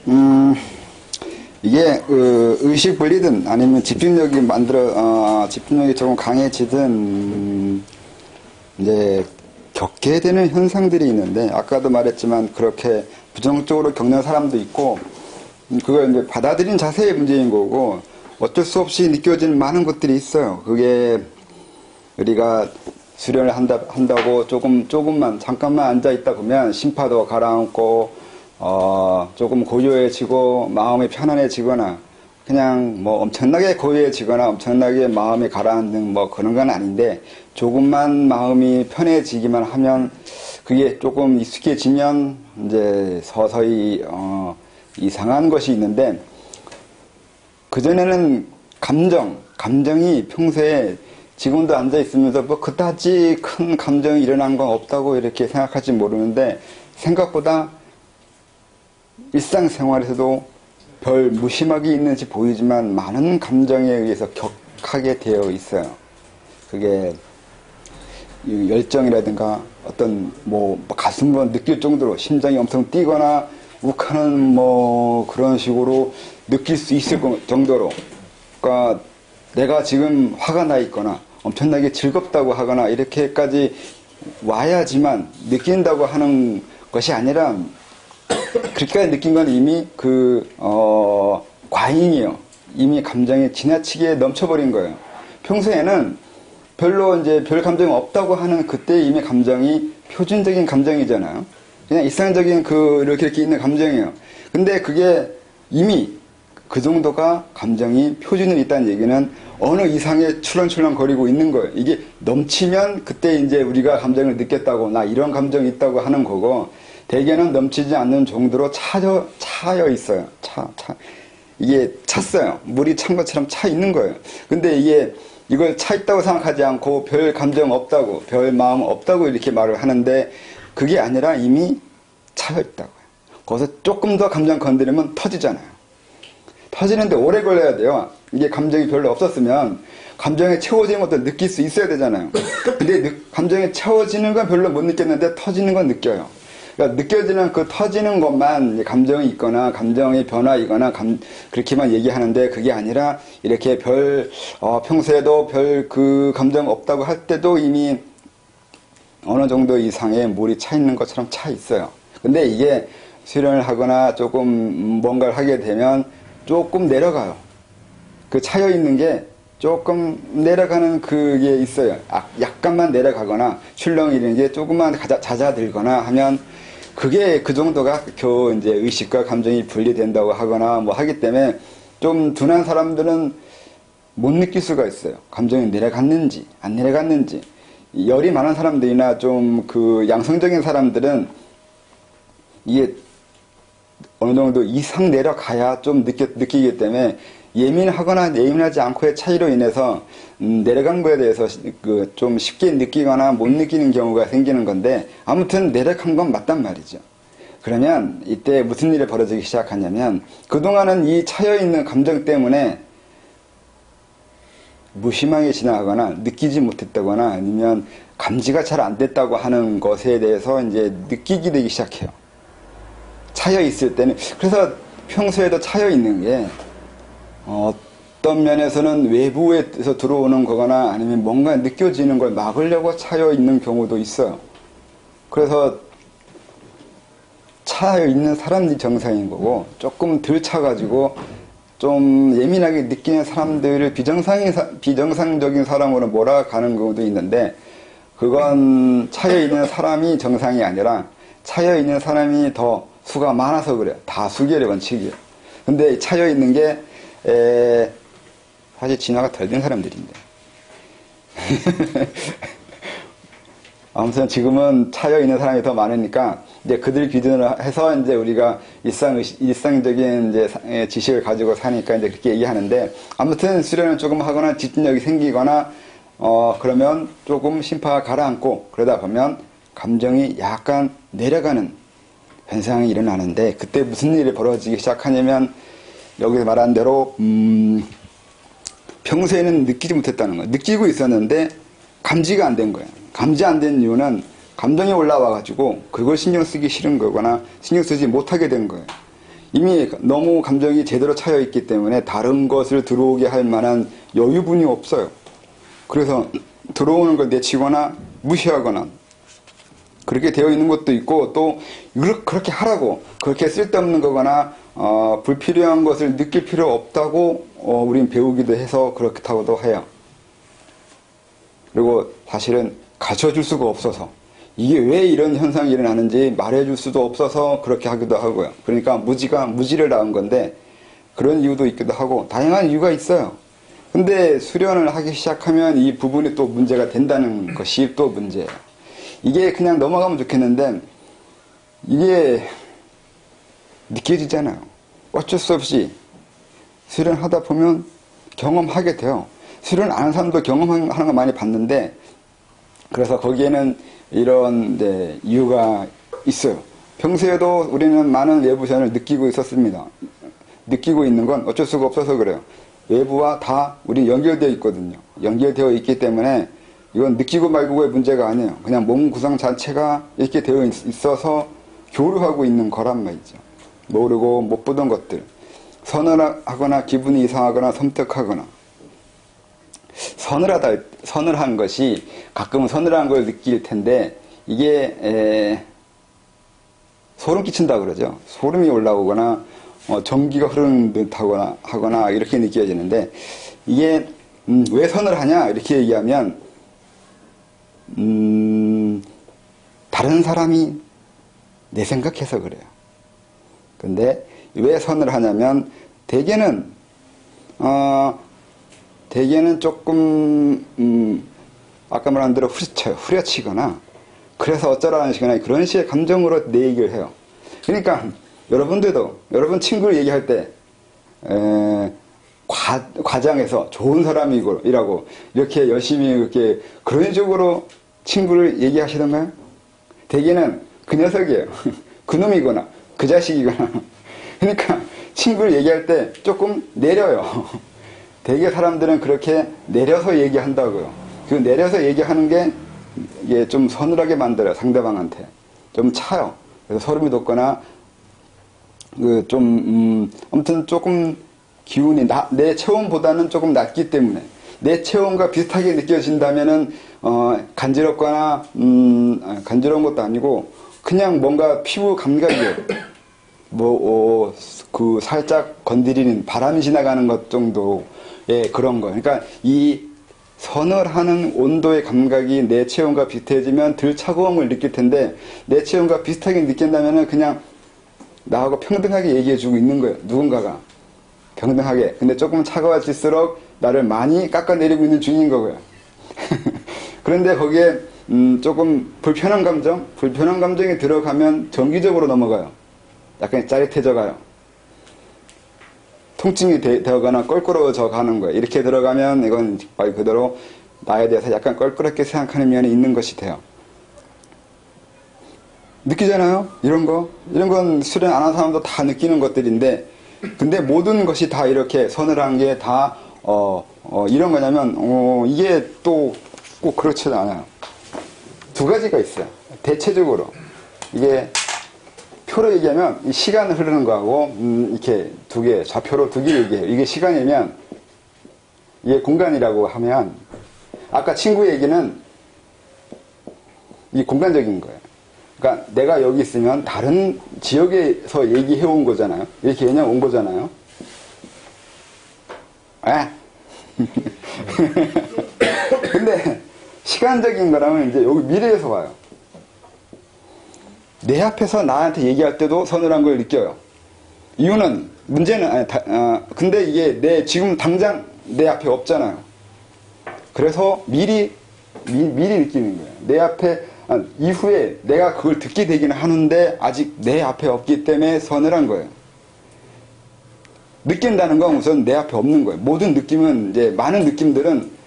음, 이게 의식 분리든 아니면 집중력이 조금 강해지든 이제 겪게 되는 현상들이 있는데, 아까도 말했지만 그렇게 부정적으로 겪는 사람도 있고, 그걸 이제 받아들인 자세의 문제인 거고, 어쩔 수 없이 느껴지는 많은 것들이 있어요. 그게 우리가 수련을 한다고 조금만 잠깐만 앉아 있다 보면 심파도 가라앉고 조금 고요해지고 마음이 편안해지거나, 그냥 뭐 엄청나게 고요해지거나 엄청나게 마음이 가라앉는 뭐 그런 건 아닌데, 조금만 마음이 편해지기만 하면, 그게 조금 익숙해지면 이제 서서히 이상한 것이 있는데, 그전에는 감정이 평소에 지금도 앉아있으면서 뭐 그다지 큰 감정이 일어난 건 없다고 이렇게 생각할지 모르는데, 생각보다 일상생활에서도 별 무심하게 있는지 보이지만 많은 감정에 의해서 격하게 되어 있어요. 그게 열정이라든가 어떤 뭐 가슴으로 느낄 정도로 심장이 엄청 뛰거나 욱하는 뭐 그런 식으로 느낄 수 있을 정도로, 그러니까 내가 지금 화가 나 있거나 엄청나게 즐겁다고 하거나 이렇게까지 와야지만 느낀다고 하는 것이 아니라, 그렇게까지 느낀 건 이미 과잉이요. 이미 감정이 지나치게 넘쳐버린 거예요. 평소에는 별로 이제 별 감정이 없다고 하는 그때 이미 감정이 표준적인 감정이잖아요. 그냥 일상적인 이렇게 있는 감정이에요. 근데 그게 이미 그 정도가 감정이 표준에 있다는 얘기는 어느 이상에 출렁출렁 거리고 있는 거예요. 이게 넘치면 그때 이제 우리가 감정을 느꼈다고, 나 이런 감정이 있다고 하는 거고, 대개는 넘치지 않는 정도로 차여 있어요. 이게 찼어요. 물이 찬 것처럼 차 있는 거예요. 근데 이걸 차 있다고 생각하지 않고 별 감정 없다고, 별 마음 없다고 이렇게 말을 하는데, 그게 아니라 이미 차여 있다고요. 거기서 조금 더 감정 건드리면 터지잖아요. 터지는데 오래 걸려야 돼요. 이게 감정이 별로 없었으면 감정에 채워지는 것도 느낄 수 있어야 되잖아요. 근데 감정에 채워지는 건 별로 못 느꼈는데 터지는 건 느껴요. 그러니까 느껴지는 그 터지는 것만 감정이 있거나 감정의 변화이거나 그렇게만 얘기하는데, 그게 아니라 이렇게 평소에도 별 감정 없다고 할 때도 이미 어느 정도 이상의 물이 차 있는 것처럼 차 있어요. 근데 이게 수련을 하거나 조금 뭔가를 하게 되면 조금 내려가요. 그 차여 있는 게 조금 내려가는 그게 있어요. 약간만 내려가거나 출렁이는 게 조금만 잦아들거나 하면, 그게 그 정도가 겨우 이제 의식과 감정이 분리된다고 하거나 뭐 하기 때문에, 좀 둔한 사람들은 못 느낄 수가 있어요. 감정이 내려갔는지 안 내려갔는지. 열이 많은 사람들이나 좀 양성적인 사람들은 이게 어느 정도 이상 내려가야 좀 느끼기 때문에, 예민하거나 예민하지 않고의 차이로 인해서 내려간 거에 대해서 좀 쉽게 느끼거나 못 느끼는 경우가 생기는 건데, 아무튼 내려간 건 맞단 말이죠. 그러면 이때 무슨 일이 벌어지기 시작하냐면, 그동안은 이 차여있는 감정 때문에 무심하게 지나가거나 느끼지 못했다거나 아니면 감지가 잘 안 됐다고 하는 것에 대해서 이제 느끼게 되기 시작해요. 차여 있을 때는. 그래서 평소에도 차여 있는 게 어떤 면에서는 외부에서 들어오는 거거나 아니면 뭔가 느껴지는 걸 막으려고 차여 있는 경우도 있어요. 그래서 차여 있는 사람이 정상인 거고, 조금 덜 차가지고 좀 예민하게 느끼는 사람들을 비정상적인 사람으로 몰아가는 경우도 있는데, 그건 차여 있는 사람이 정상이 아니라 차여 있는 사람이 더 수가 많아서 그래요. 다수결의 원칙이에요. 근데 차여 있는 게 사실 진화가 덜 된 사람들인데 아무튼 지금은 차여 있는 사람이 더 많으니까 이제 그들 기준으로 해서 이제 우리가 일상적인 이제 지식을 가지고 사니까 이제 그렇게 얘기하는데, 아무튼 수련을 조금 하거나 집중력이 생기거나 그러면 조금 심파가 가라앉고, 그러다 보면 감정이 약간 내려가는 현상이 일어나는데, 그때 무슨 일이 벌어지기 시작하냐면, 여기서 말한 대로 평소에는 느끼지 못했다는 거예요. 느끼고 있었는데 감지가 안 된 거예요. 감지 안 된 이유는 감정이 올라와가지고 그걸 신경 쓰기 싫은 거거나 신경 쓰지 못하게 된 거예요. 이미 너무 감정이 제대로 차여 있기 때문에 다른 것을 들어오게 할 만한 여유분이 없어요. 그래서 들어오는 걸 내치거나 무시하거나 그렇게 되어 있는 것도 있고, 또 그렇게 하라고 그렇게 쓸데없는 거거나 불필요한 것을 느낄 필요 없다고 우린 배우기도 해서 그렇다고도 해요. 그리고 사실은 가르쳐줄 수가 없어서, 이게 왜 이런 현상이 일어나는지 말해줄 수도 없어서 그렇게 하기도 하고요. 그러니까 무지를 낳은 건데, 그런 이유도 있기도 하고 다양한 이유가 있어요. 근데 수련을 하기 시작하면 이 부분이 또 문제가 된다는 것이 또 문제예요. 이게 그냥 넘어가면 좋겠는데 이게 느껴지잖아요. 어쩔 수 없이 수련하다 보면 경험하게 돼요. 수련 안 하는 사람도 경험하는 거 많이 봤는데, 그래서 거기에는 이런 이유가 있어요. 평소에도 우리는 많은 외부 시련을 느끼고 있었습니다. 느끼고 있는 건 어쩔 수가 없어서 그래요. 외부와 다 우리 연결되어 있거든요. 연결되어 있기 때문에 이건 느끼고 말고의 문제가 아니에요. 그냥 몸 구성 자체가 이렇게 되어 있어서 교류하고 있는 거란 말이죠. 모르고 못 보던 것들, 서늘하거나 기분이 이상하거나 섬뜩하거나. 서늘한 것이 가끔은 서늘한 걸 느낄 텐데, 이게 소름 끼친다 그러죠. 소름이 올라오거나 전기가 흐르는 듯 하거나 이렇게 느껴지는데, 이게 왜 서늘하냐 이렇게 얘기하면 다른 사람이 내 생각해서 그래요. 근데 왜 서늘하냐면 대개는 조금 아까 말한 대로 후려치거나 그래서 어쩌라는 식이나 그런 식의 감정으로 내 얘기를 해요. 그러니까 여러분들도 여러분 친구를 얘기할 때 과장해서 좋은 사람이라고 이렇게 열심히 이렇게 그런 식으로 친구를 얘기하시던가요? 대개는 그 녀석이에요. 그 놈이거나 그 자식이거나. 그러니까 친구를 얘기할 때 조금 내려요. 대개 사람들은 그렇게 내려서 얘기한다고요. 그 내려서 얘기하는 게 이게 좀 서늘하게 만들어요. 상대방한테 좀 차요. 그래서 소름이 돋거나 아무튼 조금 기운이 내 체온보다는 조금 낮기 때문에, 내 체온과 비슷하게 느껴진다면은 간지럽거나 간지러운 것도 아니고 그냥 뭔가 피부 감각이에요. 그 살짝 건드리는 바람이 지나가는 것 정도의 그런 거. 그러니까 이 서늘하는 온도의 감각이 내 체온과 비슷해지면 덜 차가움을 느낄 텐데, 내 체온과 비슷하게 느낀다면은 그냥 나하고 평등하게 얘기해주고 있는 거예요. 누군가가 평등하게. 근데 조금 차가워질수록 나를 많이 깎아내리고 있는 중인 거고요. 그런데 거기에 조금 불편한 감정이 들어가면 정기적으로 넘어가요. 약간 짜릿해져 가요. 통증이 되거나 껄끄러워져 가는 거예요. 이렇게 들어가면 이건 말 그대로 나에 대해서 약간 껄끄럽게 생각하는 면이 있는 것이 돼요. 느끼잖아요? 이런 건 수련 안 한 사람도 다 느끼는 것들인데, 근데 모든 것이 다 이렇게 서늘한 게 다 이런 거냐면 이게 또 꼭 그렇지는 않아요. 두 가지가 있어요. 대체적으로 이게 표로 얘기하면 이 시간 흐르는 거하고 이렇게 두 개, 좌표로 두 개 얘기해요. 이게 시간이면 이게 공간이라고 하면, 아까 친구 얘기는 이 공간적인 거예요. 그러니까 내가 여기 있으면 다른 지역에서 얘기해 온 거잖아요. 이렇게 그냥 온 거잖아요. 근데 시간적인 거라면 이제 여기 미래에서 와요. 내 앞에서 나한테 얘기할 때도 서늘한 걸 느껴요. 이유는, 문제는, 근데 이게 지금 당장 내 앞에 없잖아요. 그래서 미리 느끼는 거예요. 내 앞에, 이후에 내가 그걸 듣게 되기는 하는데 아직 내 앞에 없기 때문에 서늘한 거예요. 느낀다는 건 우선 내 앞에 없는 거예요. 모든 느낌은, 이제 많은 느낌들은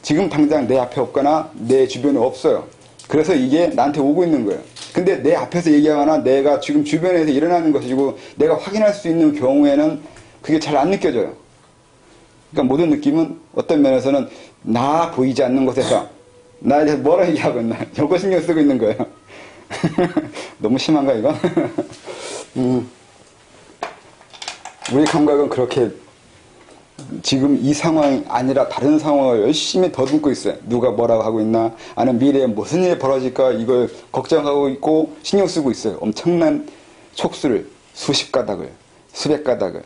지금 당장 내 앞에 없거나 내 주변에 없어요. 그래서 이게 나한테 오고 있는 거예요. 근데 내 앞에서 얘기하거나 내가 지금 주변에서 일어나는 것이고 내가 확인할 수 있는 경우에는 그게 잘 안 느껴져요. 그러니까 모든 느낌은 어떤 면에서는 나 보이지 않는 곳에서, 나 이제 뭐라 얘기하고 있나, 저거 신경 쓰고 있는 거예요. 너무 심한가 이거? 우리 감각은 그렇게 지금 이 상황이 아니라 다른 상황을 열심히 더듬고 있어요. 누가 뭐라고 하고 있나, 아니면 미래에 무슨 일이 벌어질까 이걸 걱정하고 있고 신경 쓰고 있어요. 엄청난 촉수를 수십 가닥을, 수백 가닥을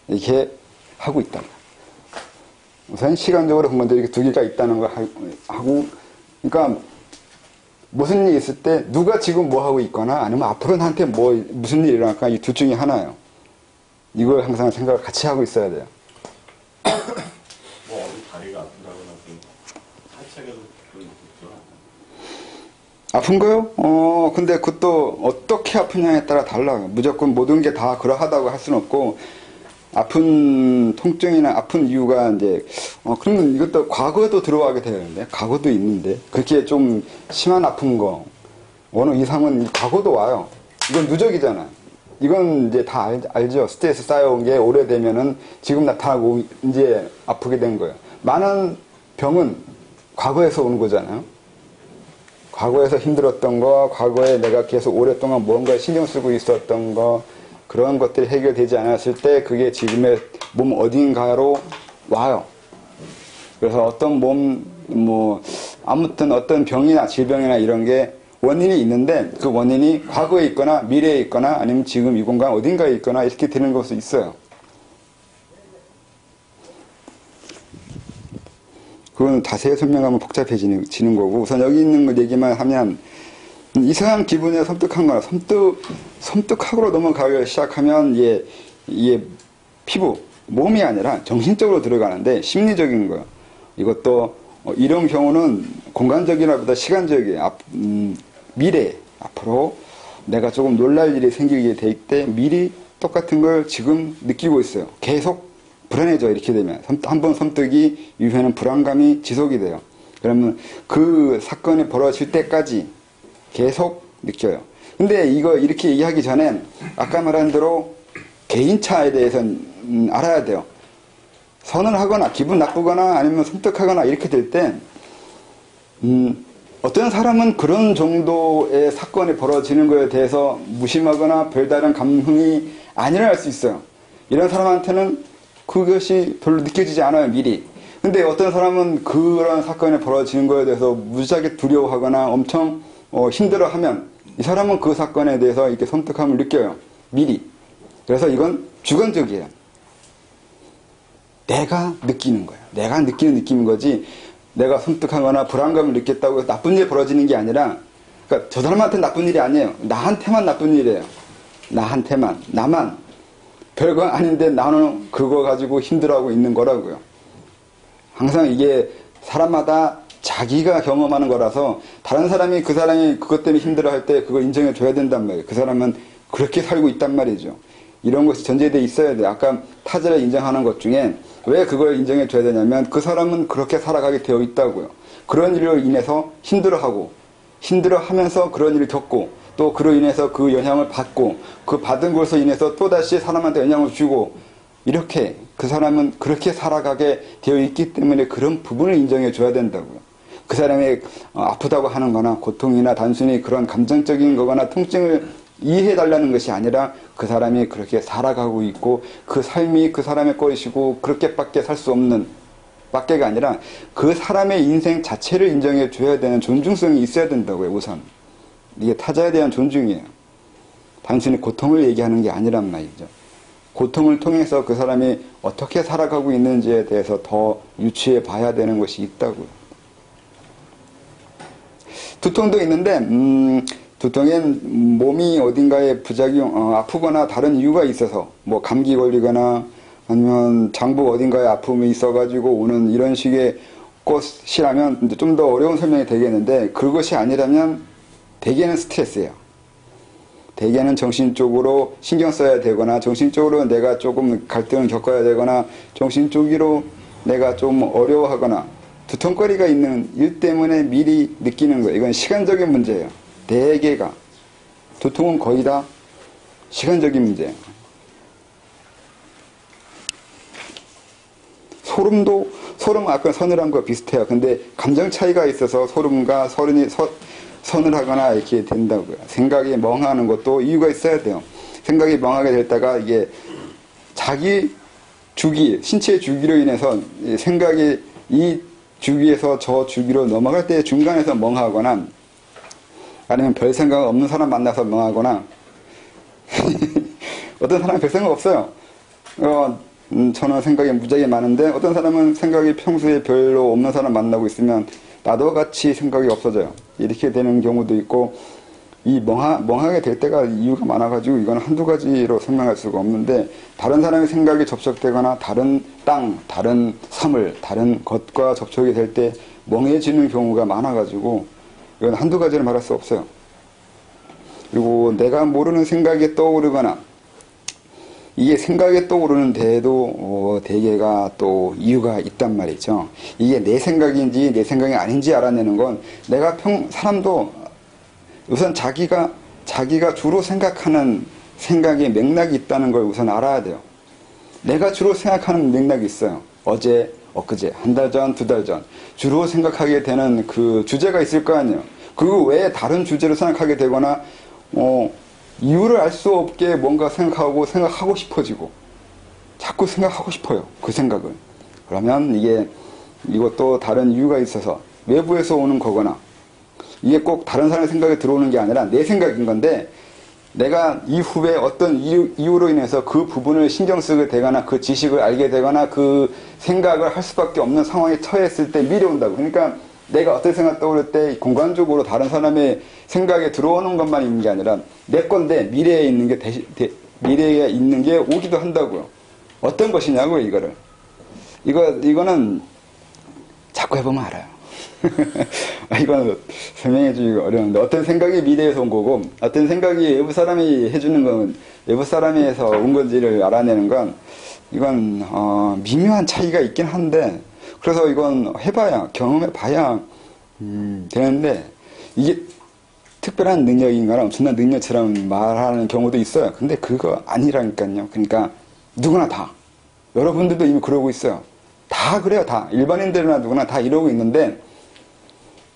이렇게 하고 있다. 우선 시간적으로 본 건데 이렇게 두 개가 있다는 거 하고, 그러니까 무슨 일이 있을 때 누가 지금 뭐 하고 있거나 아니면 앞으로 나한테 무슨 일이 일어날까, 이 둘 중에 하나예요. 이걸 항상 생각을 같이 하고 있어야 돼요. 뭐 어디 다리가 아프다거나 하체에도 그런 아픈 거요? 근데 그것도 어떻게 아프냐에 따라 달라요. 무조건 모든 게 다 그러하다고 할 수는 없고, 아픈 통증이나 아픈 이유가 이제, 그러면 이것도 과거에도 들어가게 되는데, 과거도 있는데, 그렇게 좀 심한 아픈 거, 어느 이상은 과거도 와요. 이건 누적이잖아요. 이건 이제 다 알죠. 스트레스 쌓여온 게 오래되면은 지금 나타나고 이제 아프게 된 거예요. 많은 병은 과거에서 오는 거잖아요. 과거에서 힘들었던 거, 과거에 내가 계속 오랫동안 뭔가 신경 쓰고 있었던 거, 그런 것들이 해결되지 않았을 때 그게 지금의 몸 어딘가로 와요. 그래서 어떤 아무튼 어떤 병이나 질병이나 이런 게 원인이 있는데 그 원인이 과거에 있거나 미래에 있거나 아니면 지금 이 공간 어딘가에 있거나 이렇게 되는 것도 있어요. 그건 자세히 설명하면 복잡해지는 거고, 우선 여기 있는 거 얘기만 하면, 이상한 기분에 섬뜩한 거나 섬뜩하고로 넘어가기 시작하면 이게 피부, 몸이 아니라 정신적으로 들어가는데 심리적인 거예요. 이것도 이런 경우는 공간적이라보다 시간적이에요. 미래, 앞으로 내가 조금 놀랄 일이 생기게 될 때 미리 똑같은 걸 지금 느끼고 있어요. 계속 불안해져. 이렇게 되면 한번 섬뜩이 이후에는 불안감이 지속이 돼요. 그러면 그 사건이 벌어질 때까지 계속 느껴요. 근데 이거 이렇게 얘기하기 전에 아까 말한 대로 개인차에 대해서는 알아야 돼요. 서늘하거나 기분 나쁘거나 아니면 섬뜩하거나 이렇게 될 때 어떤 사람은 그런 정도의 사건이 벌어지는 거에 대해서 무심하거나 별다른 감흥이 안 일어날 수 있어요. 이런 사람한테는 그것이 별로 느껴지지 않아요, 미리. 근데 어떤 사람은 그런 사건이 벌어지는 거에 대해서 무지하게 두려워하거나 엄청 힘들어하면 이 사람은 그 사건에 대해서 이렇게 섬뜩함을 느껴요, 미리. 그래서 이건 주관적이에요. 내가 느끼는 거예요. 내가 느끼는 느낌인 거지, 내가 섬뜩하거나 불안감을 느꼈다고 해서 나쁜 일이 벌어지는 게 아니라, 그러니까 저 사람한테 나쁜 일이 아니에요. 나한테만 나쁜 일이에요. 나한테만, 나만. 별거 아닌데 나는 그거 가지고 힘들어하고 있는 거라고요. 항상 이게 사람마다 자기가 경험하는 거라서 다른 사람이 그 사람이 그것 때문에 힘들어할 때 그거 인정해 줘야 된단 말이에요. 그 사람은 그렇게 살고 있단 말이죠. 이런 것이 전제되어 있어야 돼요. 아까 타자를 인정하는 것 중에 왜 그걸 인정해 줘야 되냐면 그 사람은 그렇게 살아가게 되어 있다고요. 그런 일로 인해서 힘들어하면서 그런 일을 겪고 또 그로 인해서 그 영향을 받고 그 받은 것으로 인해서 또다시 사람한테 영향을 주고 이렇게 그 사람은 그렇게 살아가게 되어 있기 때문에 그런 부분을 인정해 줘야 된다고요. 그 사람이 아프다고 하는 거나 고통이나 단순히 그런 감정적인 거거나 통증을 이해해 달라는 것이 아니라 그 사람이 그렇게 살아가고 있고 그 삶이 그 사람의 것이고 그렇게밖에 살 수 없는 밖에가 아니라 그 사람의 인생 자체를 인정해 줘야 되는 존중성이 있어야 된다고요. 우선 이게 타자에 대한 존중이에요. 단순히 고통을 얘기하는 게 아니란 말이죠. 고통을 통해서 그 사람이 어떻게 살아가고 있는지에 대해서 더 유추해 봐야 되는 것이 있다고요. 두통도 있는데 두통엔 몸이 어딘가에 아프거나 다른 이유가 있어서 뭐 감기 걸리거나 아니면 장부 어딘가에 아픔이 있어가지고 오는 이런 식의 것이라면 좀 더 어려운 설명이 되겠는데 그것이 아니라면 대개는 스트레스예요. 대개는 정신적으로 신경 써야 되거나 정신적으로 내가 조금 갈등을 겪어야 되거나 정신적으로 내가 좀 어려워하거나 두통거리가 있는 일 때문에 미리 느끼는 거예요. 이건 시간적인 문제예요. 대개가. 두통은 거의 다 시간적인 문제예요. 소름은 아까 서늘한 거 비슷해요. 근데 감정 차이가 있어서 소름과 서늘하거나 이렇게 된다고요. 생각이 멍하는 것도 이유가 있어야 돼요. 생각이 멍하게 됐다가 이게 자기 주기, 신체의 주기로 인해서 생각이 이 주기에서 저 주기로 넘어갈 때 중간에서 멍하거나 아니면 별 생각 없는 사람 만나서 멍하거나 어떤 사람은 별 생각 없어요. 저는 생각이 무지하게 많은데 어떤 사람은 생각이 평소에 별로 없는 사람 만나고 있으면 나도 같이 생각이 없어져요. 이렇게 되는 경우도 있고 이 멍하게 될 때가 이유가 많아가지고 이건 한두 가지로 설명할 수가 없는데 다른 사람의 생각이 접촉되거나 다른 땅, 다른 사물, 다른 것과 접촉이 될 때 멍해지는 경우가 많아가지고 이건 한두 가지를 말할 수 없어요. 그리고 내가 모르는 생각이 떠오르거나 이게 생각이 떠오르는데도 대개가 또 이유가 있단 말이죠. 이게 내 생각인지 내 생각이 아닌지 알아내는 건 내가 사람도 우선 자기가 주로 생각하는 생각의 맥락이 있다는 걸 우선 알아야 돼요. 내가 주로 생각하는 맥락이 있어요. 어제, 엊그제, 한 달 전, 두 달 전. 주로 생각하게 되는 그 주제가 있을 거 아니에요. 그 외에 다른 주제로 생각하게 되거나, 이유를 알 수 없게 뭔가 생각하고 싶어지고, 자꾸 생각하고 싶어요. 그 생각을. 그러면 이것도 다른 이유가 있어서 외부에서 오는 거거나, 이게 꼭 다른 사람의 생각에 들어오는 게 아니라 내 생각인 건데 내가 이후에 어떤 이유로 인해서 그 부분을 신경 쓰게 되거나 그 지식을 알게 되거나 그 생각을 할 수밖에 없는 상황에 처했을 때 미래 온다고. 그러니까 내가 어떤 생각 떠오를 때 공간적으로 다른 사람의 생각에 들어오는 것만 있는 게 아니라 내 건데 미래에 있는 게 오기도 한다고요. 어떤 것이냐고요, 이거를. 이거는 자꾸 해보면 알아요. 이건 설명해주기가 어려운데 어떤 생각이 미래에서 온 거고 어떤 생각이 외부 사람이 해주는 건 외부 사람에서 온 건지를 알아내는 건 이건 미묘한 차이가 있긴 한데 그래서 이건 해봐야 경험해봐야 되는데 이게 특별한 능력인가나 엄청난 능력처럼 말하는 경우도 있어요. 근데 그거 아니라니까요. 그러니까 누구나 다 여러분들도 이미 그러고 있어요. 다 그래요. 다 일반인들이나 누구나 다 이러고 있는데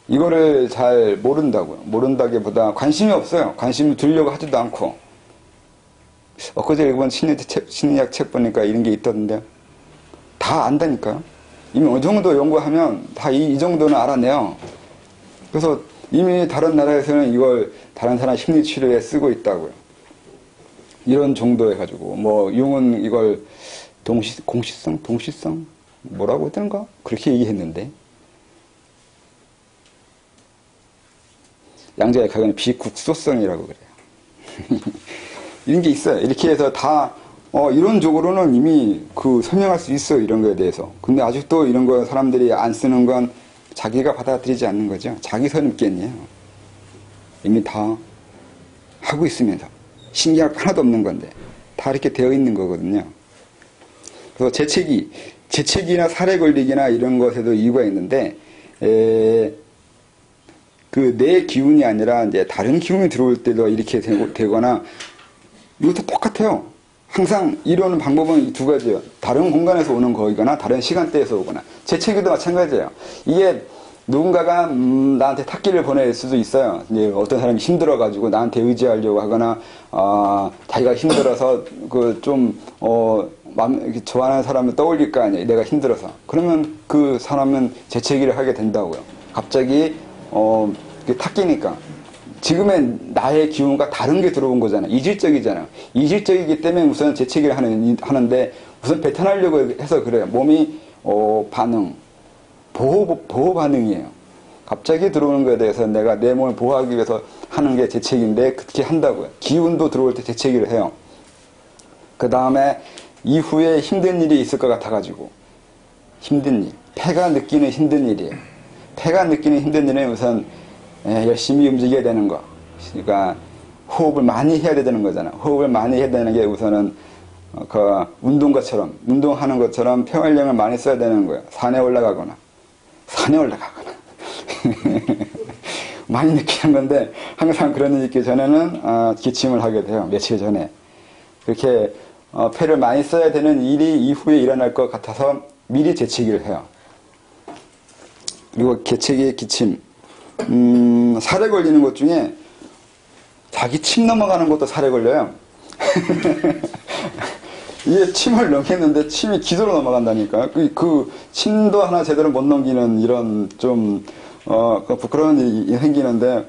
이거를 잘 모른다고요. 모른다기보다 관심이 없어요. 관심을 두려고 하지도 않고. 엊그제 읽은 심리학 책 보니까 이런 게 있던데 다 안다니까요. 이미 어느 정도 연구하면 다 이 정도는 알아내요. 그래서 이미 다른 나라에서는 이걸 다른 사람 심리치료에 쓰고 있다고요. 이런 정도 해가지고 융은 이걸 동시성 뭐라고 했던가 그렇게 얘기했는데 양자역학은 비국소성이라고 그래요. 이런 게 있어요. 이렇게 해서 다 이론적으로는 이미 설명할 수 있어요. 이런 거에 대해서. 근데 아직도 이런 거 사람들이 안 쓰는 건 자기가 받아들이지 않는 거죠. 자기 선입견이에요. 이미 다 하고 있으면서 신기할 거 하나도 없는 건데 다 이렇게 되어 있는 거거든요. 그래서 재채기나 살에 걸리기나 이런 것에도 이유가 있는데 내 기운이 아니라 이제 다른 기운이 들어올 때도 이렇게 되거나 이것도 똑같아요. 항상 이루는 방법은 이 두 가지예요. 다른 공간에서 오는 거이거나 다른 시간대에서 오거나. 재채기도 마찬가지예요. 이게 누군가가 나한테 탁기를 보낼 수도 있어요. 이제 어떤 사람이 힘들어가지고 나한테 의지하려고 하거나 자기가 힘들어서 좋아하는 사람을 떠올릴 거 아니에요. 내가 힘들어서. 그러면 그 사람은 재채기를 하게 된다고요. 갑자기 탁기니까 지금의 나의 기운과 다른 게 들어온 거잖아요. 이질적이잖아요. 이질적이기 때문에 우선 재채기를 하는데 우선 배탄하려고 해서 그래요. 몸이 보호 반응이에요. 갑자기 들어오는 거에 대해서 내가 내 몸을 보호하기 위해서 하는 게 재채기인데 그렇게 한다고요. 기운도 들어올 때 재채기를 해요. 그 다음에 이후에 힘든 일이 있을 것 같아가지고 힘든 일, 폐가 느끼는 힘든 일이에요. 폐가 느끼는 힘든 일은 우선 열심히 움직여야 되는 거. 그러니까 호흡을 많이 해야 되는 거잖아. 호흡을 많이 해야 되는 게 우선은 운동하는 것처럼 폐활량을 많이 써야 되는 거예요. 산에 올라가거나 많이 느끼는 건데 항상 그런 일 있기 전에는 기침을 하게 돼요. 며칠 전에. 그렇게 폐를 많이 써야 되는 일이 이후에 일어날 것 같아서 미리 재채기를 해요. 그리고 재채기, 기침. 살에 걸리는 것 중에 자기 침 넘어가는 것도 살에 걸려요. 이게 침을 넘겼는데 침이 기도로 넘어간다니까. 그 침도 하나 제대로 못 넘기는 이런 좀, 부끄러운 일이 생기는데,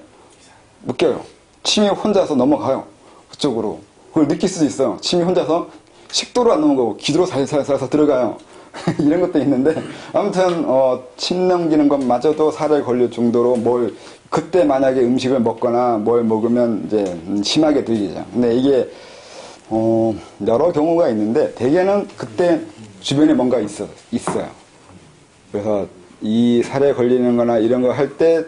웃겨요. 침이 혼자서 넘어가요. 그쪽으로. 그걸 느낄 수도 있어요. 침이 혼자서 식도로 안 넘어가고 기도로 살살살살 들어가요. 이런 것도 있는데, 아무튼, 침 넘기는 것마저도 살에 걸릴 정도로 그때 만약에 음식을 먹거나 뭘 먹으면 이제 심하게 들리죠. 근데 이게, 여러 경우가 있는데, 대개는 그때 주변에 뭔가 있어요. 그래서 이 살에 걸리는 거나 이런 거 할 때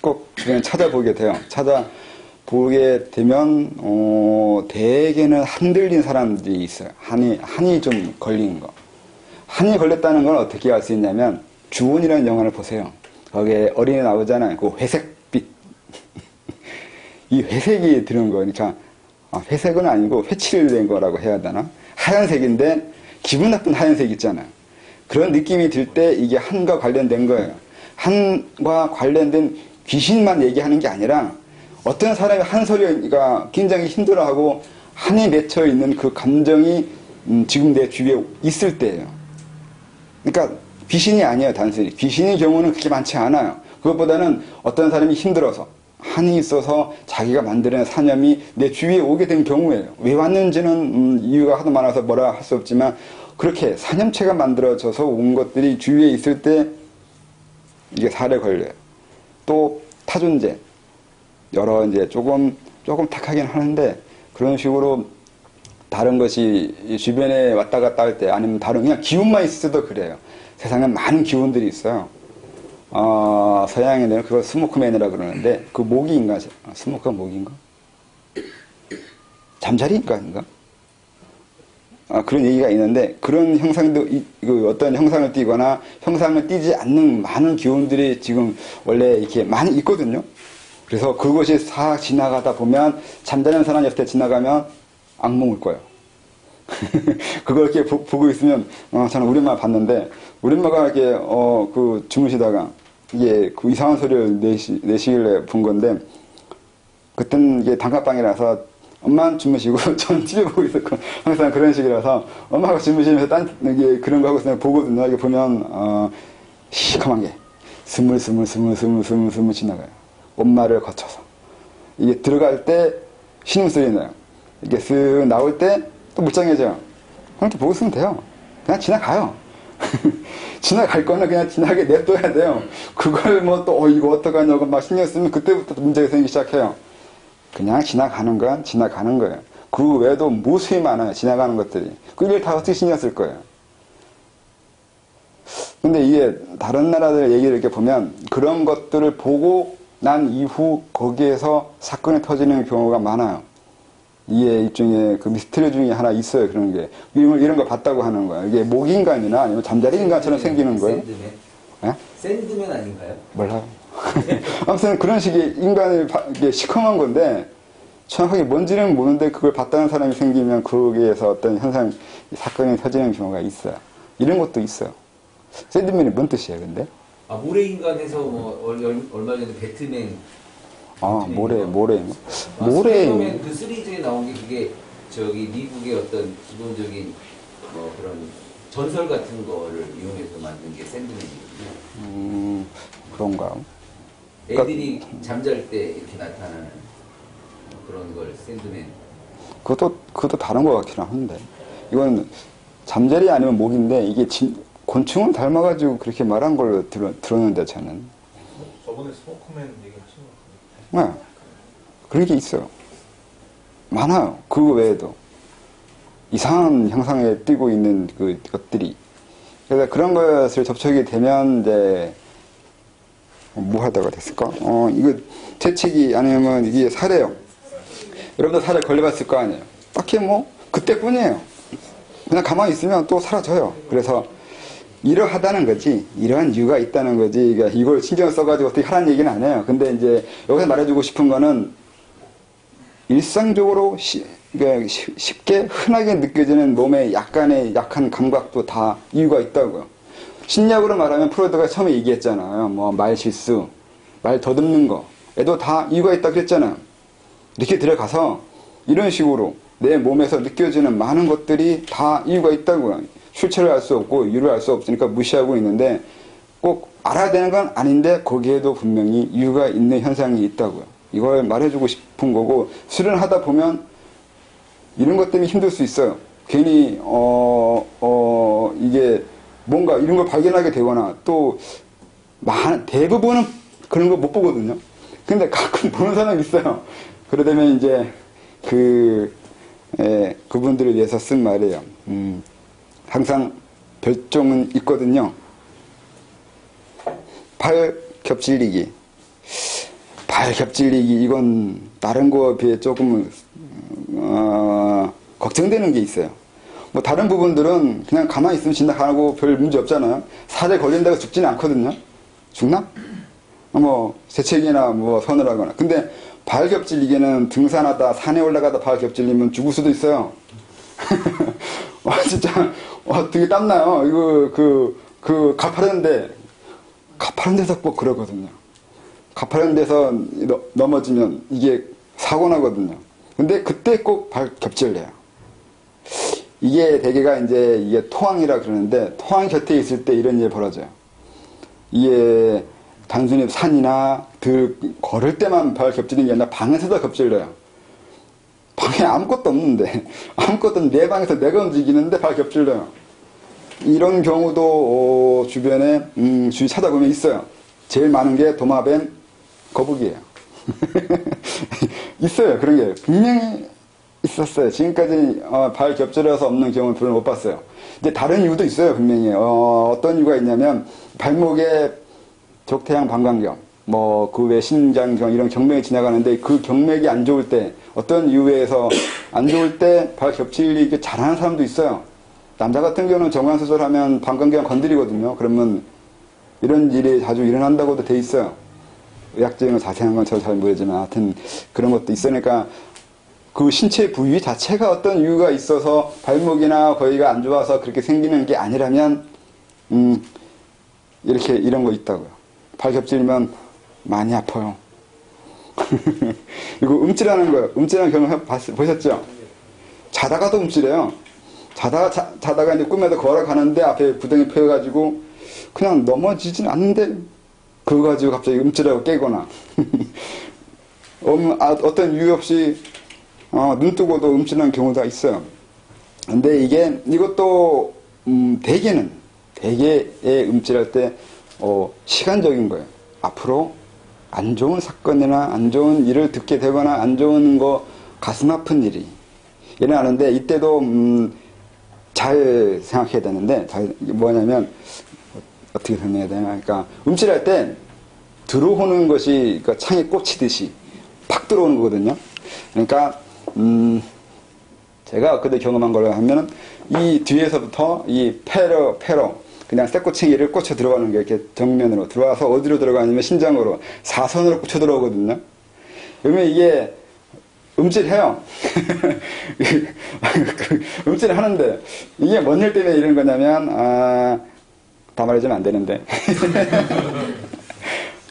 꼭 주변에 찾아보게 돼요. 찾아보게 되면, 대개는 흔들린 사람들이 있어요. 한이 좀 걸린 거. 한이 걸렸다는 건 어떻게 알 수 있냐면, 주온이라는 영화를 보세요. 거기에 어린애 나오잖아요. 그 회색빛. 이 회색이 들은 거니까, 회색은 아니고 회칠된 거라고 해야 되나? 하얀색인데 기분 나쁜 하얀색 있잖아요. 그런 느낌이 들 때 이게 한과 관련된 거예요. 한과 관련된 귀신만 얘기하는 게 아니라 어떤 사람이 한 소리가 굉장히 힘들어하고 한이 맺혀 있는 그 감정이 지금 내 주위에 있을 때예요. 그러니까 귀신이 아니에요, 단순히. 귀신의 경우는 그렇게 많지 않아요. 그것보다는 어떤 사람이 힘들어서 한이 있어서 자기가 만드는 사념이 내 주위에 오게 된 경우예요. 왜 왔는지는 이유가 하도 많아서 뭐라 할 수 없지만 그렇게 사념체가 만들어져서 온 것들이 주위에 있을 때 이게 살에 걸려요. 또 타존제 여러 이제 조금 탁하긴 하는데 그런 식으로 다른 것이 주변에 왔다 갔다 할 때 아니면 다른 그냥 기운만 있을 때도 그래요. 세상에 많은 기운들이 있어요. 서양인들은 그걸 스모크맨이라 그러는데, 그 모기인가? 스모크가 모기인가? 잠자리인가? 그런 얘기가 있는데, 그런 형상도, 어떤 형상을 띠거나, 형상을 띠지 않는 많은 기운들이 지금 원래 이렇게 많이 있거든요? 그래서 그것이 싹 지나가다 보면, 잠자는 사람 옆에 지나가면 악몽을 꿔요. 그걸 이렇게 보고 있으면, 저는 우리 엄마 봤는데, 우리 엄마가 이렇게, 주무시다가, 이게 그 이상한 소리를 내시길래 본 건데, 그땐 이게 단칸방이라서 엄마는 주무시고 저는 TV 보고 있었고, 항상 그런 식이라서 엄마가 주무시면서 이게 그런 거 하고 있으면 보거든요. 이게 보면, 시커먼 게 스물스물 지나가요. 엄마를 거쳐서. 이게 들어갈 때 신음소리 나요. 이게 쓱 나올 때 또 물장해져요. 그럼 또 보고 있으면 돼요. 그냥 지나가요. 지나갈 거는 그냥 지나게 냅둬야 돼요. 그걸 뭐 또, 이거 어떡하냐고 막 신경 쓰면 그때부터 문제가 생기기 시작해요. 그냥 지나가는 건 지나가는 거예요. 그 외에도 무수히 많아요. 지나가는 것들이. 그걸 다 어떻게 신경 쓸 거예요. 근데 이게 다른 나라들 얘기를 이렇게 보면 그런 것들을 보고 난 이후 거기에서 사건이 터지는 경우가 많아요. 이게 일종의 그 미스터리 중에 하나 있어요. 그런 게. 이런 걸 봤다고 하는 거예요. 이게 모기인간이나 아니면 잠자리 인간처럼 생기는 거예요. 샌드맨? 예? 샌드맨 아닌가요? 몰라요. 아무튼 그런 식의 인간이 이게 시커먼 건데 정확하게 뭔지는 모르는데 그걸 봤다는 사람이 생기면 거기에서 어떤 현상, 사건이 터지는 경우가 있어요. 이런 것도 있어요. 샌드맨이 뭔 뜻이에요, 근데? 모래인간에서 뭐 얼마 전에 배트맨. 모래. 스파이더맨 그 시리즈에 나온 게 그게 저기 미국의 어떤 기본적인 뭐 그런 전설 같은 거를 이용해서 만든 게 샌드맨이거든요. 그런가? 애들이 잠잘 때 이렇게 나타나는 그런 걸 샌드맨. 그것도 다른 것 같긴 한데. 이건 잠자리 아니면 모기인데, 이게 곤충을 닮아가지고 그렇게 말한 걸로 들었는데, 저는. 저번에 스모크맨 얘기하신 것 같은데. 네. 그런 게 있어요. 많아요. 그거 외에도. 이상한 형상에 띄고 있는 것들이. 그래서 그런 것을 접촉이 되면, 이제, 뭐 하다가 됐을까? 이거 채찍이 아니면 이게 살해요. 여러분도 살에 걸려봤을 거 아니에요. 딱히 그때뿐이에요. 그냥 가만히 있으면 또 사라져요. 그래서 이러하다는 거지, 이러한 이유가 있다는 거지, 그러니까 이걸 신경 써가지고 어떻게 하라는 얘기는 안 해요. 근데 이제 여기서 말해주고 싶은 거는 일상적으로 그러니까 쉽게 흔하게 느껴지는 몸의 약한 감각도 다 이유가 있다고요. 심리학으로 말하면 프로이드가 처음에 얘기했잖아요. 말 실수, 말 더듬는 거, 에도 다 이유가 있다 그랬잖아요. 이렇게 들어가서 이런 식으로 내 몸에서 느껴지는 많은 것들이 다 이유가 있다고요. 출처를 알 수 없고 이유를 알 수 없으니까 무시하고 있는데 꼭 알아야 되는 건 아닌데 거기에도 분명히 이유가 있는 현상이 있다고요. 이걸 말해주고 싶은 거고 수련하다 보면 이런 것 때문에 힘들 수 있어요. 괜히 이게 뭔가 이런 걸 발견하게 되거나 또 대부분은 그런 거 못 보거든요. 근데 가끔 보는 사람이 있어요. 그러다면 이제 그분들을 위해서 쓴 말이에요. 항상 별종은 있거든요. 발 겹질리기. 발 겹질리기, 이건 다른 거에 비해 조금, 걱정되는 게 있어요. 뭐 다른 부분들은 그냥 가만히 있으면 지나가고 별 문제 없잖아요. 살에 걸린다고 죽지는 않거든요. 죽나? 뭐, 재채기나 뭐 선을 하거나. 근데 발 겹질리기는 등산하다, 산에 올라가다 발 겹질리면 죽을 수도 있어요. 진짜, 되게 땀나요. 이거, 가파른 데서 꼭 그러거든요. 가파른 데서 넘어지면 이게 사고 나거든요. 근데 그때 꼭 발 겹질려요. 이게 대개가 이게 토항이라 그러는데, 토항 곁에 있을 때 이런 일이 벌어져요. 이게 단순히 산이나 걸을 때만 발 겹치는 게 아니라 방에서도 겹질려요. 방에 아무것도 없는데, 내 방에서 내가 움직이는데 발 겹질려요. 이런 경우도 주변에 주위 찾아보면 있어요. 제일 많은 게 도마뱀, 거북이에요. 있어요. 그런 게 분명히 있었어요. 지금까지 발 겹질려서 없는 경우는 별로 못 봤어요. 이제 다른 이유도 있어요. 분명히 어떤 이유가 있냐면 발목에 적태양 방광경, 뭐 그 외 신장경 이런 경맥이 지나가는데 그 경맥이 안 좋을 때 어떤 이유에서 안 좋을 때 발 겹질리기 잘하는 사람도 있어요. 남자 같은 경우는 정관수술하면 방광경 건드리거든요. 그러면 이런 일이 자주 일어난다고도 돼 있어요. 의학적인 자세한 건 저도 잘 모르지만 하여튼 그런 것도 있으니까 그 신체 부위 자체가 어떤 이유가 있어서 발목이나 거기가 안 좋아서 그렇게 생기는 게 아니라면 이런 거 있다고요. 발 겹질리면 많이 아파요. 이거 움찔하는 거예요. 움찔하는 경험 보셨죠? 자다가도 움찔해요. 자다가 이제 꿈에도 걸어가는데 앞에 구덩이 펴가지고 그냥 넘어지진 않는데 그거 가지고 갑자기 움찔하고 깨거나 어떤 이유 없이 눈 뜨고도 움찔하는 경우가 있어요. 근데 이것도 대개의 움찔할 때 시간적인 거예요. 앞으로 안 좋은 사건이나 안 좋은 일을 듣게 되거나 안 좋은 거 가슴 아픈 일이 일어나는데 이때도 잘 생각해야 되는데 뭐냐면 어떻게 설명해야 되나. 그러니까 움찔할 때 들어오는 것이 그러니까 창에 꽂히듯이 팍 들어오는 거거든요. 그러니까 제가 그때 경험한 걸로 하면은 이 뒤에서부터 이 패러 그냥 쇠꼬챙이를 꽂혀 들어가는 게 이렇게 정면으로 들어와서 어디로 들어가냐면 신장으로 사선으로 꽂혀 들어오거든요. 그러면 이게 움찔해요. 움찔을 하는데 이게 뭔 일 때문에 이런 거냐면 다 말해주면 안 되는데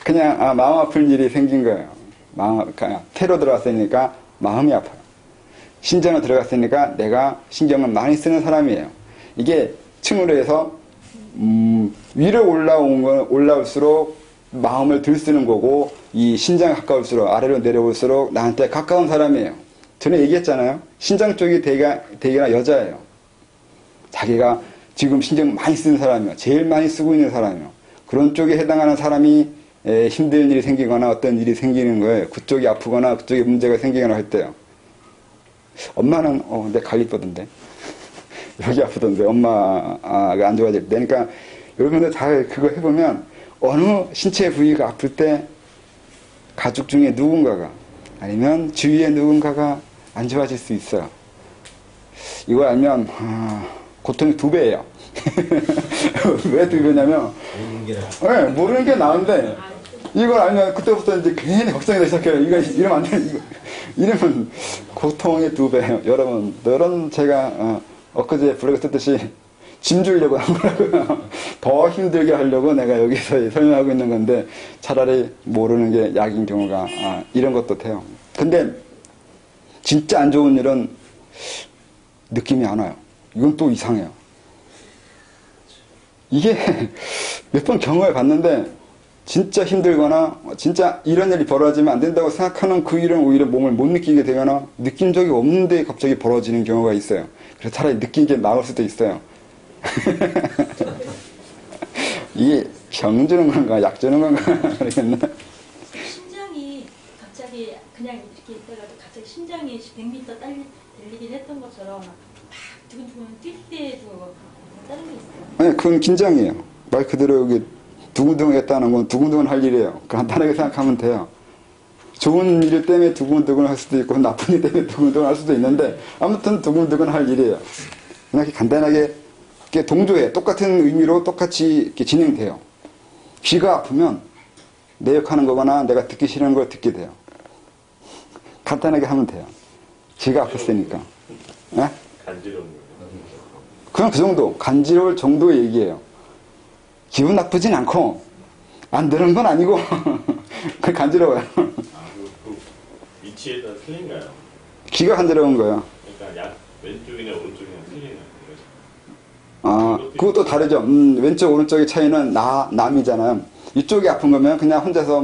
그냥 마음 아픈 일이 생긴 거예요. 태로 들어갔으니까 마음이 아파요. 신경을 들어갔으니까 내가 신경을 많이 쓰는 사람이에요. 이게 층으로 해서 위로 올라올수록 마음을 덜 쓰는 거고 이 신장에 가까울수록 아래로 내려올수록 나한테 가까운 사람이에요. 전에 얘기했잖아요. 신장 쪽이 대개나 여자예요. 자기가 지금 신경 많이 쓰는 사람이요. 제일 많이 쓰고 있는 사람이요. 그런 쪽에 해당하는 사람이 힘든 일이 생기거나 어떤 일이 생기는 거예요. 그쪽이 아프거나 그쪽에 문제가 생기거나 할 때요. 엄마는 내 갈비뼈던데 여기 아프던데 엄마가 안 좋아질 때. 그러니까 여러분들 잘 그거 해보면 어느 신체 부위가 아플 때 가족 중에 누군가가 아니면 주위에 누군가가 안 좋아질 수 있어요. 이거 알면 고통이 2배예요. 왜 2배냐면 모르는 게 나은데 이걸 알면 그때부터 이제 괜히 걱정이 되기 시작해요. 이러면 안 돼. 이러면 고통이 2배예요. 여러분 제가 엊그제 블로그 썼듯이 짐 주려고 한 거라고요. 더 힘들게 하려고 내가 여기서 설명하고 있는 건데 차라리 모르는 게 약인 경우가 이런 것도 돼요. 근데 진짜 안 좋은 일은 느낌이 안 와요. 이건 또 이상해요. 이게 몇 번 경험해 봤는데 진짜 힘들거나 진짜 이런 일이 벌어지면 안 된다고 생각하는 그 일은 오히려 몸을 못 느끼게 되거나 느낀 적이 없는데 갑자기 벌어지는 경우가 있어요. 그래서 차라리 느낀 게 나을 수도 있어요. 이게 병 주는 건가 약 주는 건가 모르겠네. 심장이 갑자기 그냥 이렇게 있다가도 갑자기 심장이 100m 달리긴 했던 것처럼 막 두근두근 뛸 때도 다른 게 있어요? 아니, 그건 긴장이에요. 말 그대로 여기 두근두근했다는 건 두근두근 할 일이에요. 간단하게 생각하면 돼요. 좋은 일 때문에 두근두근 할 수도 있고 나쁜 일 때문에 두근두근 할 수도 있는데 아무튼 두근두근 할 일이에요. 그냥 간단하게 이렇게 동조해. 똑같은 의미로 똑같이 이렇게 진행돼요. 귀가 아프면 내 욕하는 거거나 내가 듣기 싫은 걸 듣게 돼요. 간단하게 하면 돼요. 귀가 아팠으니까. 네? 간지러운 거예요. 그냥 그 정도. 간지러울 정도의 얘기예요. 기분 나쁘진 않고 안 되는 건 아니고 그 간지러워요. 그 위치에 따라 틀린가요? 귀가 간지러운 거예요. 그러니까 약 왼쪽이나 오른쪽이나 틀리는 거죠. 아, 그것도 다르죠. 왼쪽 오른쪽의 차이는 남이잖아요. 이쪽이 아픈 거면 그냥 혼자서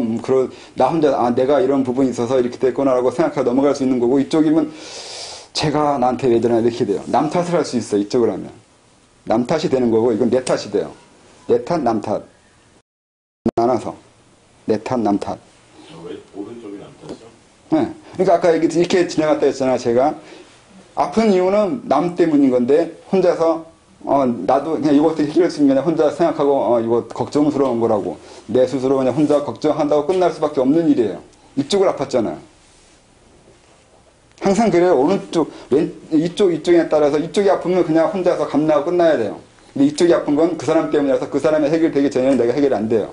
나 혼자 내가 이런 부분이 있어서 이렇게 됐구나라고 생각하고 넘어갈 수 있는 거고, 이쪽이면 제가 나한테 왜 저러나 이렇게 돼요. 남 탓을 할 수 있어요. 이쪽을 하면 남 탓이 되는 거고, 이건 내 탓이 돼요. 내 탓, 남 탓. 나눠서 내 탓, 남 탓. 왜 오른쪽이 남탓이죠? 네. 그러니까 아까 이렇게 지나갔다 했잖아요. 제가 아픈 이유는 남 때문인 건데 혼자서 나도 그냥 이것도 해결할 수 있는 게 아니라 혼자 생각하고 이거 걱정스러운 거라고 내 스스로 그냥 혼자 걱정한다고 끝날 수밖에 없는 일이에요. 이쪽을 아팠잖아요. 항상 그래요. 오른쪽, 이쪽에 따라서 이쪽이 아프면 그냥 혼자서 감나고 끝나야 돼요. 근데 이쪽이 아픈 건 그 사람 때문이라서 그 사람이 해결되기 전에는 내가 해결이 안 돼요.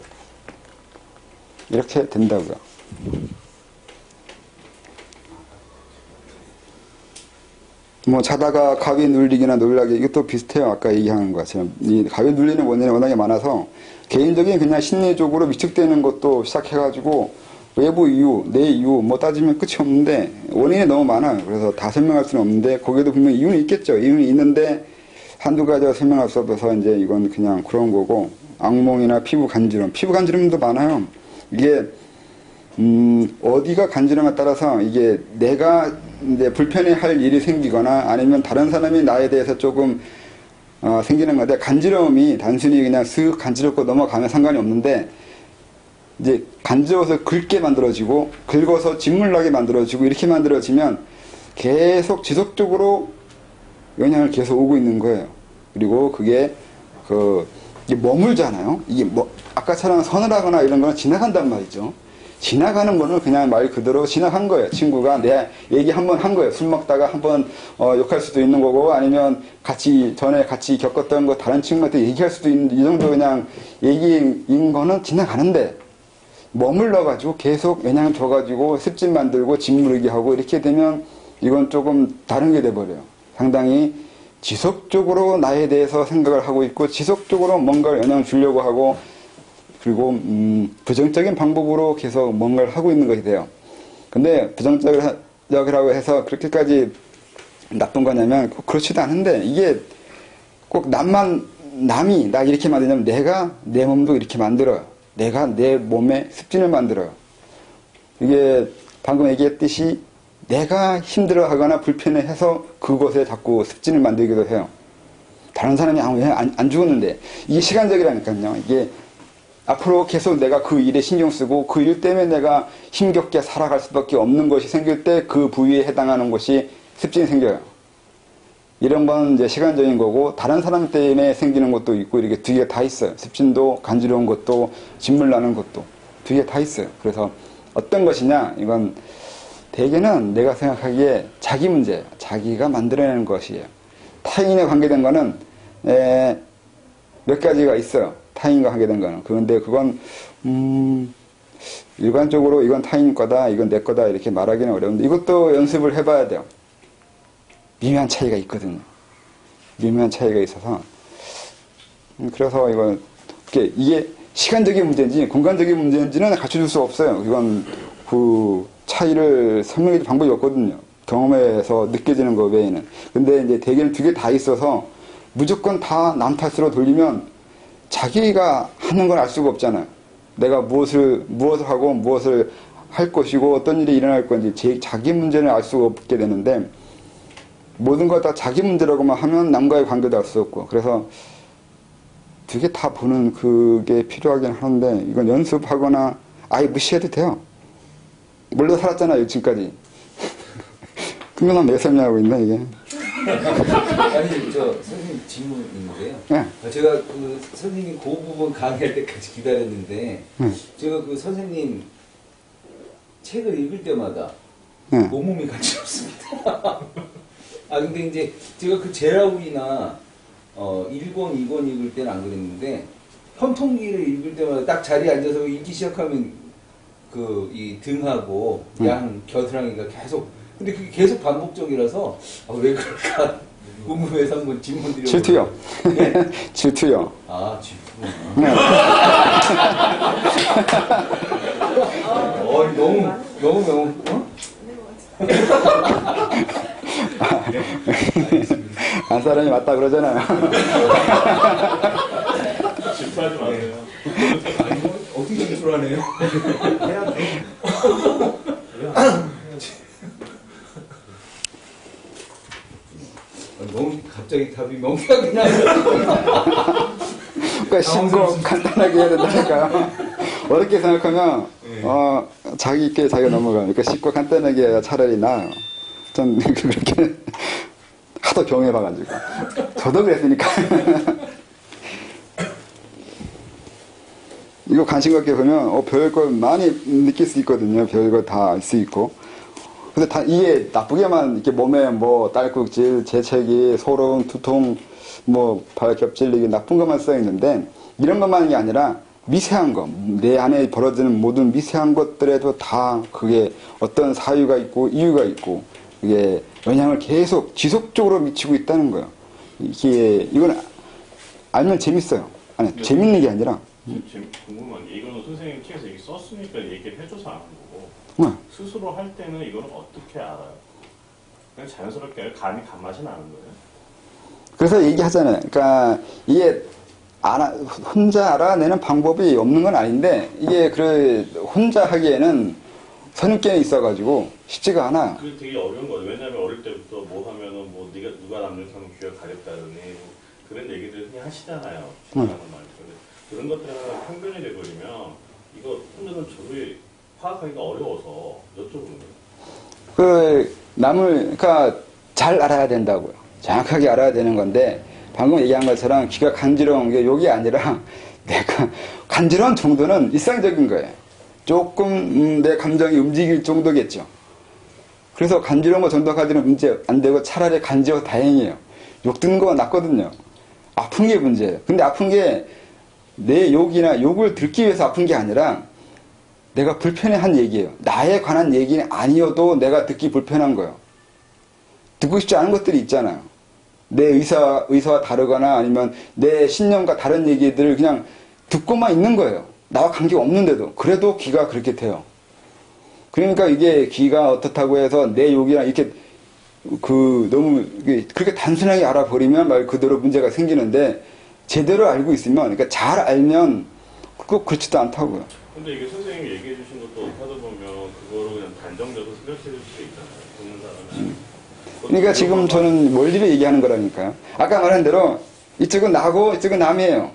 이렇게 된다고요. 뭐 자다가 가위 눌리기나 놀라기, 이것도 비슷해요. 아까 얘기하는 것처럼 이 가위 눌리는 원인이 워낙에 많아서 개인적인 그냥 심리적으로 위축되는 것도 시작해가지고 외부 이유, 내 이유 뭐 따지면 끝이 없는데 원인이 너무 많아요. 그래서 다 설명할 수는 없는데 거기에도 분명히 이유는 있겠죠. 이유는 있는데 한두 가지가 설명할 수 없어서 이제 이건 그냥 그런 거고, 악몽이나 피부 간지럼도 많아요. 이게 어디가 간지럼에 따라서 이게 내가 이제 불편해할 일이 생기거나 아니면 다른 사람이 나에 대해서 조금 생기는 건데, 간지러움이 단순히 그냥 슥 간지럽고 넘어가면 상관이 없는데 이제 간지러워서 긁게 만들어지고 긁어서 짓물나게 만들어지고 이렇게 만들어지면 계속 지속적으로 영향을 계속 오고 있는 거예요. 그리고 그게 이게 머물잖아요. 이게 뭐 아까처럼 서늘하거나 이런 거는 지나간단 말이죠. 지나가는 거는 그냥 말 그대로 지나간 거예요. 친구가 내 얘기 한번 한 거예요. 술 먹다가 한번 욕할 수도 있는 거고, 아니면 전에 같이 겪었던 거 다른 친구한테 얘기할 수도 있는, 이 정도 그냥 얘기인 거는 지나가는데 머물러가지고 계속 영향을 줘가지고 습진 만들고 짓무르기 하고 이렇게 되면 이건 조금 다른 게 돼버려요. 상당히 지속적으로 나에 대해서 생각을 하고 있고 지속적으로 뭔가를 영향을 주려고 하고, 그리고 부정적인 방법으로 계속 뭔가를 하고 있는 것이 돼요. 근데 부정적이라고 해서 그렇게까지 나쁜 거냐면 꼭 그렇지도 않은데, 이게 꼭 남이 나 이렇게 만드냐면 내가 내 몸도 이렇게 만들어요. 내가 내 몸에 습진을 만들어요. 이게 방금 얘기했듯이 내가 힘들어하거나 불편해해서 그곳에 자꾸 습진을 만들기도 해요. 다른 사람이 안 죽었는데 이게 시간적이라니까요. 이게 앞으로 계속 내가 그 일에 신경 쓰고 그 일 때문에 내가 힘겹게 살아갈 수밖에 없는 것이 생길 때 그 부위에 해당하는 것이 습진이 생겨요. 이런 건 이제 시간적인 거고, 다른 사람 때문에 생기는 것도 있고, 이렇게 두 개 다 있어요. 습진도 간지러운 것도 진물 나는 것도 두 개 다 있어요. 그래서 어떤 것이냐, 이건 대개는 내가 생각하기에 자기 문제예요. 자기가 만들어내는 것이에요. 타인에 관계된 거는 몇 가지가 있어요. 타인과 관계된 거는. 그런데 그건 일반적으로 이건 타인 거다, 이건 내 거다 이렇게 말하기는 어려운데, 이것도 연습을 해봐야 돼요. 미묘한 차이가 있거든요. 미묘한 차이가 있어서. 그래서 이게 시간적인 문제인지 공간적인 문제인지는 갖춰줄 수 없어요. 이건 그 차이를 설명해 줄 방법이 없거든요. 경험에서 느껴지는 거 외에는. 근데 이제 대개는 두 개 다 있어서 무조건 다 남 탓으로 돌리면 자기가 하는 걸 알 수가 없잖아요. 내가 무엇을 하고 무엇을 할 것이고 어떤 일이 일어날 건지 자기 문제는 알 수가 없게 되는데, 모든 걸 다 자기 문제라고만 하면 남과의 관계도 알 수 없고, 그래서 두 개 다 보는 그게 필요하긴 하는데, 이건 연습하거나 아예 무시해도 돼요. 몰래 살았잖아요, 지금까지. 그러면 난 몇 살이나 하고 있나, 이게? 아니, 선생님 질문인데요. 네. 제가 그 선생님 그 부분 강의할 때까지 기다렸는데, 제가 그 선생님 책을 읽을 때마다 몸이 간지럽습니다. 근데 이제 제가 그 제라울이나 1권, 2권 읽을 때는 안 그랬는데, 현통기를 읽을 때마다 딱 자리에 앉아서 읽기 시작하면 이 등하고 양 겨드랑이가 계속, 근데 그게 계속 반복적이라서 왜 그럴까 궁금해서 한번 질문 드려보려고. 질투요. 네? 질투요. 질투구나. 너무 안 사람이 맞다 그러잖아요. 질투하지 마세요. 어떻게 질투하네요? 너무 갑자기 답이 명쾌하게 나와요. 그러니까 쉽고 간단하게 해야 된다니까요. 어렵게 생각하면 자기 있게 자기가 넘어가요. 그러니까 쉽고 간단하게 해야 차라리 나아요. 전 그렇게 하도 경험해봐가지고. 저도 그랬으니까. 이거 관심 갖게 보면 별걸 많이 느낄 수 있거든요. 별걸 다 알 수 있고. 근데 다 이게 나쁘게만 이렇게 몸에 딸꾹질, 재채기, 소름, 두통, 발 겹질리기 나쁜 것만 써 있는데, 이런 것만이 게 아니라 미세한 거, 내 안에 벌어지는 모든 미세한 것들에도 다 그게 어떤 사유가 있고 이유가 있고, 이게 영향을 계속 지속적으로 미치고 있다는 거예요. 이건 알면 재밌어요. 아니, 재밌는 게 아니라. 지금 궁금한 게, 이거는 선생님 책에서 이게 썼으니까 얘기를 해줘서 아는 거고, 스스로 할 때는 이거는 어떻게 알아요? 그냥 자연스럽게 감이 단맛이 나는 거예요? 그래서 얘기하잖아요. 그러니까 이게 혼자 알아내는 방법이 없는 건 아닌데, 이게 혼자 하기에는 선입견이 있어가지고 쉽지가 않아요. 그게 되게 어려운 거예요. 왜냐면 어릴 때부터 하면은 누가 남녀처럼 귀가 가렵다더니 그런 얘기들 그냥 하시잖아요. 하는 말. 그런 것들이 하나 편견이 돼버리면 이거 혼자는 저도 파악하기가 어려워서 여쭤보는 거예요. 그러니까 잘 알아야 된다고요. 정확하게 알아야 되는 건데, 방금 얘기한 것처럼 귀가 간지러운 게 욕이 아니라 내가 간지러운 정도는 일상적인 거예요. 조금 내 감정이 움직일 정도겠죠. 그래서 간지러운 거 정도까지는 문제 안 되고 차라리 간지러워 다행이에요. 욕 듣는 거 낫거든요. 아픈 게 문제예요. 근데 아픈 게 내 욕을 듣기 위해서 아픈 게 아니라 내가 불편해한 얘기예요. 나에 관한 얘기는 아니어도 내가 듣기 불편한 거예요. 듣고 싶지 않은 것들이 있잖아요. 내 의사와 다르거나 아니면 내 신념과 다른 얘기들을 그냥 듣고만 있는 거예요. 나와 관계가 없는데도. 그래도 귀가 그렇게 돼요. 그러니까 이게 귀가 어떻다고 해서 내 욕이랑 이렇게 너무 그렇게 단순하게 알아버리면 말 그대로 문제가 생기는데, 제대로 알고 있으면, 그러니까 잘 알면 꼭 그렇지도 않다고요. 근데 이게 선생님이 얘기해 주신 것도 하다 보면 그거로 그냥 단정져서 생각해 줄 수 있잖아요. 듣는 사람이. 그러니까 지금 저는 원리를 얘기하는 거라니까요. 아까 말한 대로 이쪽은 나고 이쪽은 남이에요.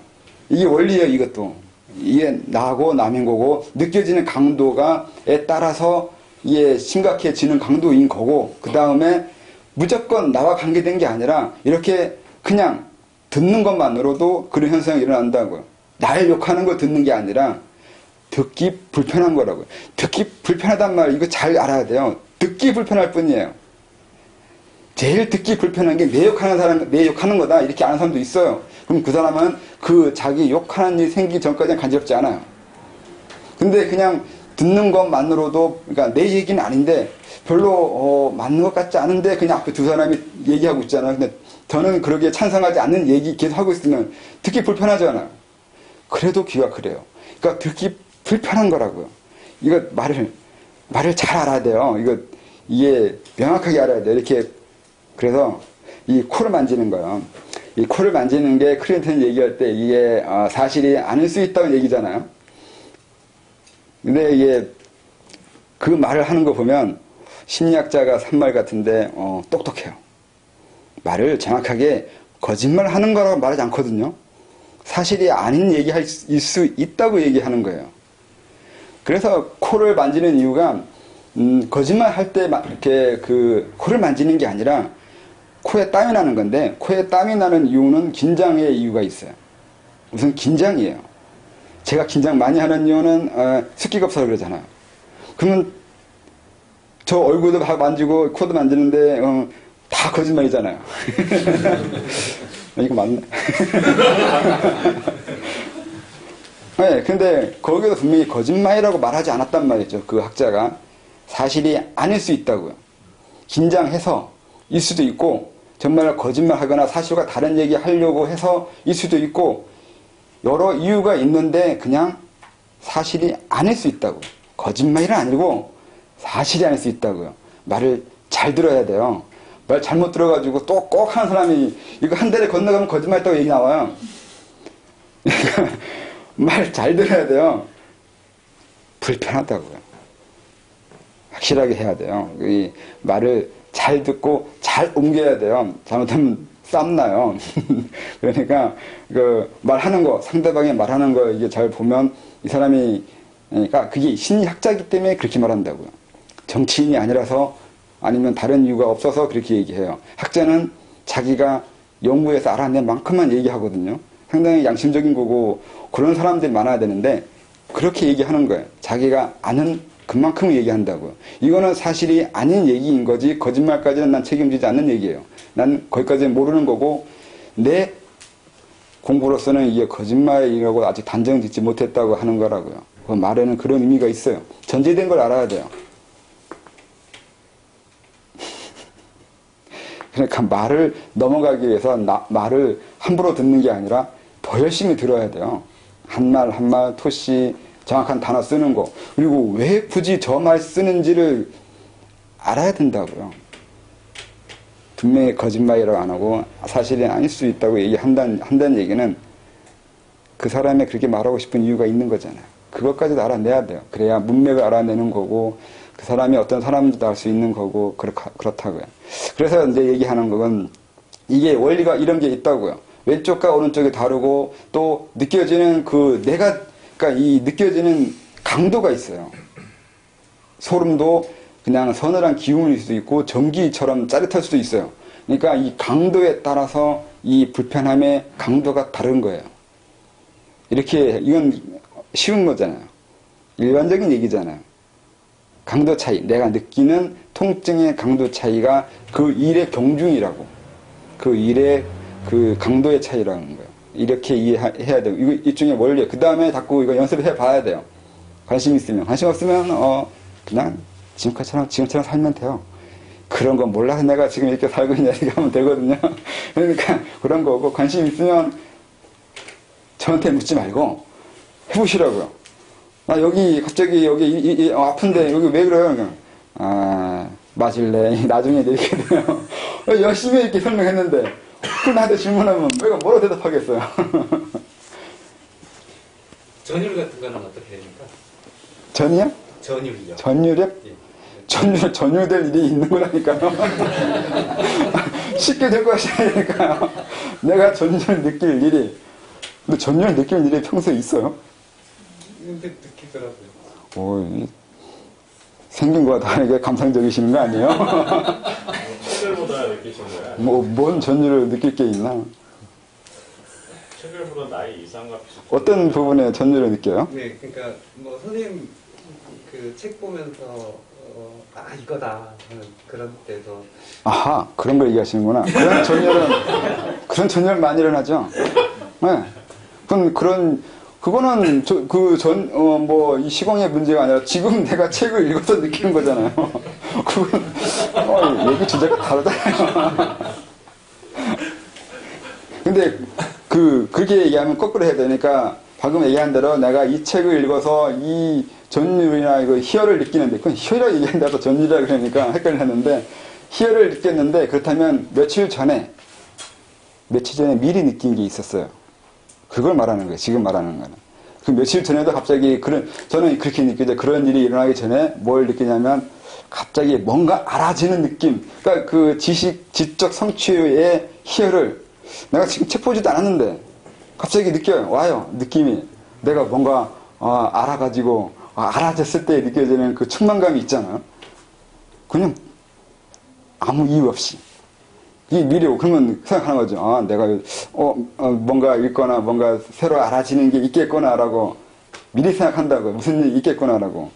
이게 원리예요, 이것도. 이게 나고 남인 거고, 느껴지는 강도가에 따라서 이게 심각해지는 강도인 거고, 그 다음에 무조건 나와 관계된 게 아니라 이렇게 그냥 듣는 것만으로도 그런 현상이 일어난다고요. 날 욕하는 걸 듣는 게 아니라 듣기 불편한 거라고요. 듣기 불편하단 말 이거 잘 알아야 돼요. 듣기 불편할 뿐이에요. 제일 듣기 불편한 게 내 욕하는 거다 이렇게 아는 사람도 있어요. 그럼 그 사람은 자기 욕하는 일이 생기기 전까지는 간지럽지 않아요. 근데 그냥 듣는 것만으로도, 그러니까 내 얘기는 아닌데 별로 맞는 것 같지 않은데 그냥 앞에 두 사람이 얘기하고 있잖아요. 근데 저는 그러기에 찬성하지 않는 얘기 계속 하고 있으면 듣기 불편하잖아요. 그래도 귀가 그래요. 그러니까 듣기 불편한 거라고요. 이거 말을 잘 알아야 돼요. 이게 명확하게 알아야 돼요. 이렇게. 그래서 이 코를 만지는 거요. 이 코를 만지는 게 클린턴이 얘기할 때 이게 사실이 아닐 수 있다고 얘기잖아요. 근데 이게 그 말을 하는 거 보면 심리학자가 산 말 같은데 똑똑해요. 말을 정확하게 거짓말 하는 거라고 말하지 않거든요. 사실이 아닌 얘기할 수 있다고 얘기하는 거예요. 그래서 코를 만지는 이유가 거짓말 할 때 이렇게 그 코를 만지는 게 아니라 코에 땀이 나는 건데, 코에 땀이 나는 이유는 긴장의 이유가 있어요. 우선 긴장이에요. 제가 긴장 많이 하는 이유는 습기가 없어서 그러잖아요. 그러면 저 얼굴도 만지고 코도 만지는데 다 거짓말이잖아요. 이거 맞네. 네, 근데 거기서 분명히 거짓말이라고 말하지 않았단 말이죠. 그 학자가. 사실이 아닐 수 있다고요. 긴장해서 일 수도 있고, 정말 거짓말하거나 사실과 다른 얘기 하려고 해서 일 수도 있고, 여러 이유가 있는데 그냥 사실이 아닐 수 있다고요. 거짓말이 아니고 사실이 아닐 수 있다고요. 말을 잘 들어야 돼요. 말 잘못 들어가지고 또 꼭 하는 사람이 이거 한 대를 건너가면 거짓말했다고 얘기 나와요. 말 잘 들어야 돼요. 불편하다고요. 확실하게 해야 돼요. 이 말을 잘 듣고 잘 옮겨야 돼요. 잘못하면 쌈나요. 그러니까 그 말하는 거, 상대방이 말하는 거 이게 잘 보면 이 사람이, 그러니까 그게 심리학자이기 때문에 그렇게 말한다고요. 정치인이 아니라서 아니면 다른 이유가 없어서 그렇게 얘기해요. 학자는 자기가 연구해서 알아낸 만큼만 얘기하거든요. 상당히 양심적인 거고 그런 사람들이 많아야 되는데 그렇게 얘기하는 거예요. 자기가 아는 그만큼 얘기한다고요. 이거는 사실이 아닌 얘기인 거지 거짓말까지는 난 책임지지 않는 얘기예요. 난 거기까지는 모르는 거고 내 공부로서는 이게 거짓말이라고 아직 단정 짓지 못했다고 하는 거라고요. 그 말에는 그런 의미가 있어요. 전제된 걸 알아야 돼요. 그러니까 말을 넘어가기 위해서 말을 함부로 듣는 게 아니라 더 열심히 들어야 돼요. 한 말 한 말 토시 정확한 단어 쓰는 거. 그리고 왜 굳이 저 말 쓰는지를 알아야 된다고요. 분명히 거짓말이라고 안 하고 사실이 아닐 수 있다고 한다는 얘기는 그 사람이 그렇게 말하고 싶은 이유가 있는 거잖아요. 그것까지도 알아내야 돼요. 그래야 문맥을 알아내는 거고 그 사람이 어떤 사람인지도 알 수 있는 거고 그렇다고요. 그래서 이제 얘기하는 건 이게 원리가 이런 게 있다고요. 왼쪽과 오른쪽이 다르고 또 느껴지는 그러니까 이 느껴지는 강도가 있어요. 소름도 그냥 서늘한 기운일 수도 있고 전기처럼 짜릿할 수도 있어요. 그러니까 이 강도에 따라서 이 불편함의 강도가 다른 거예요. 이렇게 이건 쉬운 거잖아요. 일반적인 얘기잖아요. 강도 차이, 내가 느끼는 통증의 강도 차이가 그 일의 경중이라고. 그 일의 그 강도의 차이라는 거예요. 이렇게 이해해야 돼요. 이거 일종의 원리예요. 그 다음에 자꾸 이거 연습해 봐야 돼요. 관심 있으면. 관심 없으면 그냥 지금처럼 살면 돼요. 그런 거 몰라서 내가 지금 이렇게 살고 있냐 이렇게 하면 되거든요. 그러니까 그런 거고 관심 있으면 저한테 묻지 말고 해보시라고요. 여기 갑자기 여기 아픈데 여기 왜 그래요? 맞을래. 나중에 이렇게 돼요. 열심히 이렇게 설명했는데 그걸 나한테 질문하면 내가 뭐라고 대답하겠어요. 전율 같은 거는 어떻게 됩니까? 전이요? 전율이요. 전율이요? 예. 전율될 일이 있는 거라니까요. 쉽게 될 것이 아니니까요. 내가 전율 느낄 일이. 근데 전율 느낄 일이 평소에 있어요? 근데 느끼더라고요. 오, 생긴 거와 다르게 감상적이시는 거 아니에요? 체결보다 느끼신 거야? 뭔 전율을 느낄 게 있나? 체결보다 나이 이상과 비슷. 어떤 부분에 전율을 느껴요? 네, 그러니까 뭐 선생님 그 책 보면서 이거다 하는 그런 때도 아하, 그런 걸 얘기하시는구나. 그런 전율은 많이 일어나죠? 네. 그거는 이 시공의 문제가 아니라 지금 내가 책을 읽어서 느끼는 거잖아요. 그건, 얘기 주제가 다르잖아요. 근데, 그렇게 얘기하면 거꾸로 해야 되니까, 방금 얘기한 대로 내가 이 책을 읽어서 이 전율이나 이거 희열을 느끼는데, 그건 희열이라고 얘기하는데 또 전율이라고 그러니까 헷갈렸는데, 희열을 느꼈는데, 그렇다면 며칠 전에 미리 느낀 게 있었어요. 그걸 말하는 거예요. 지금 말하는 거는. 그 며칠 전에도 갑자기 저는 그렇게 느껴져요. 그런 일이 일어나기 전에 뭘 느끼냐면, 갑자기 뭔가 알아지는 느낌. 그러니까 그 지적 성취의 희열을 내가 지금 책 보지도 않았는데 갑자기 느껴요. 와요. 느낌이. 내가 뭔가 알아가지고 알아졌을 때 느껴지는 그 충만감이 있잖아요. 그냥 아무 이유 없이. 이게 미래 오고 그러면 생각하는 거죠. 내가 뭔가 읽거나 뭔가 새로 알아지는 게 있겠구나라고 미리 생각한다고. 무슨 일이 있겠구나라고.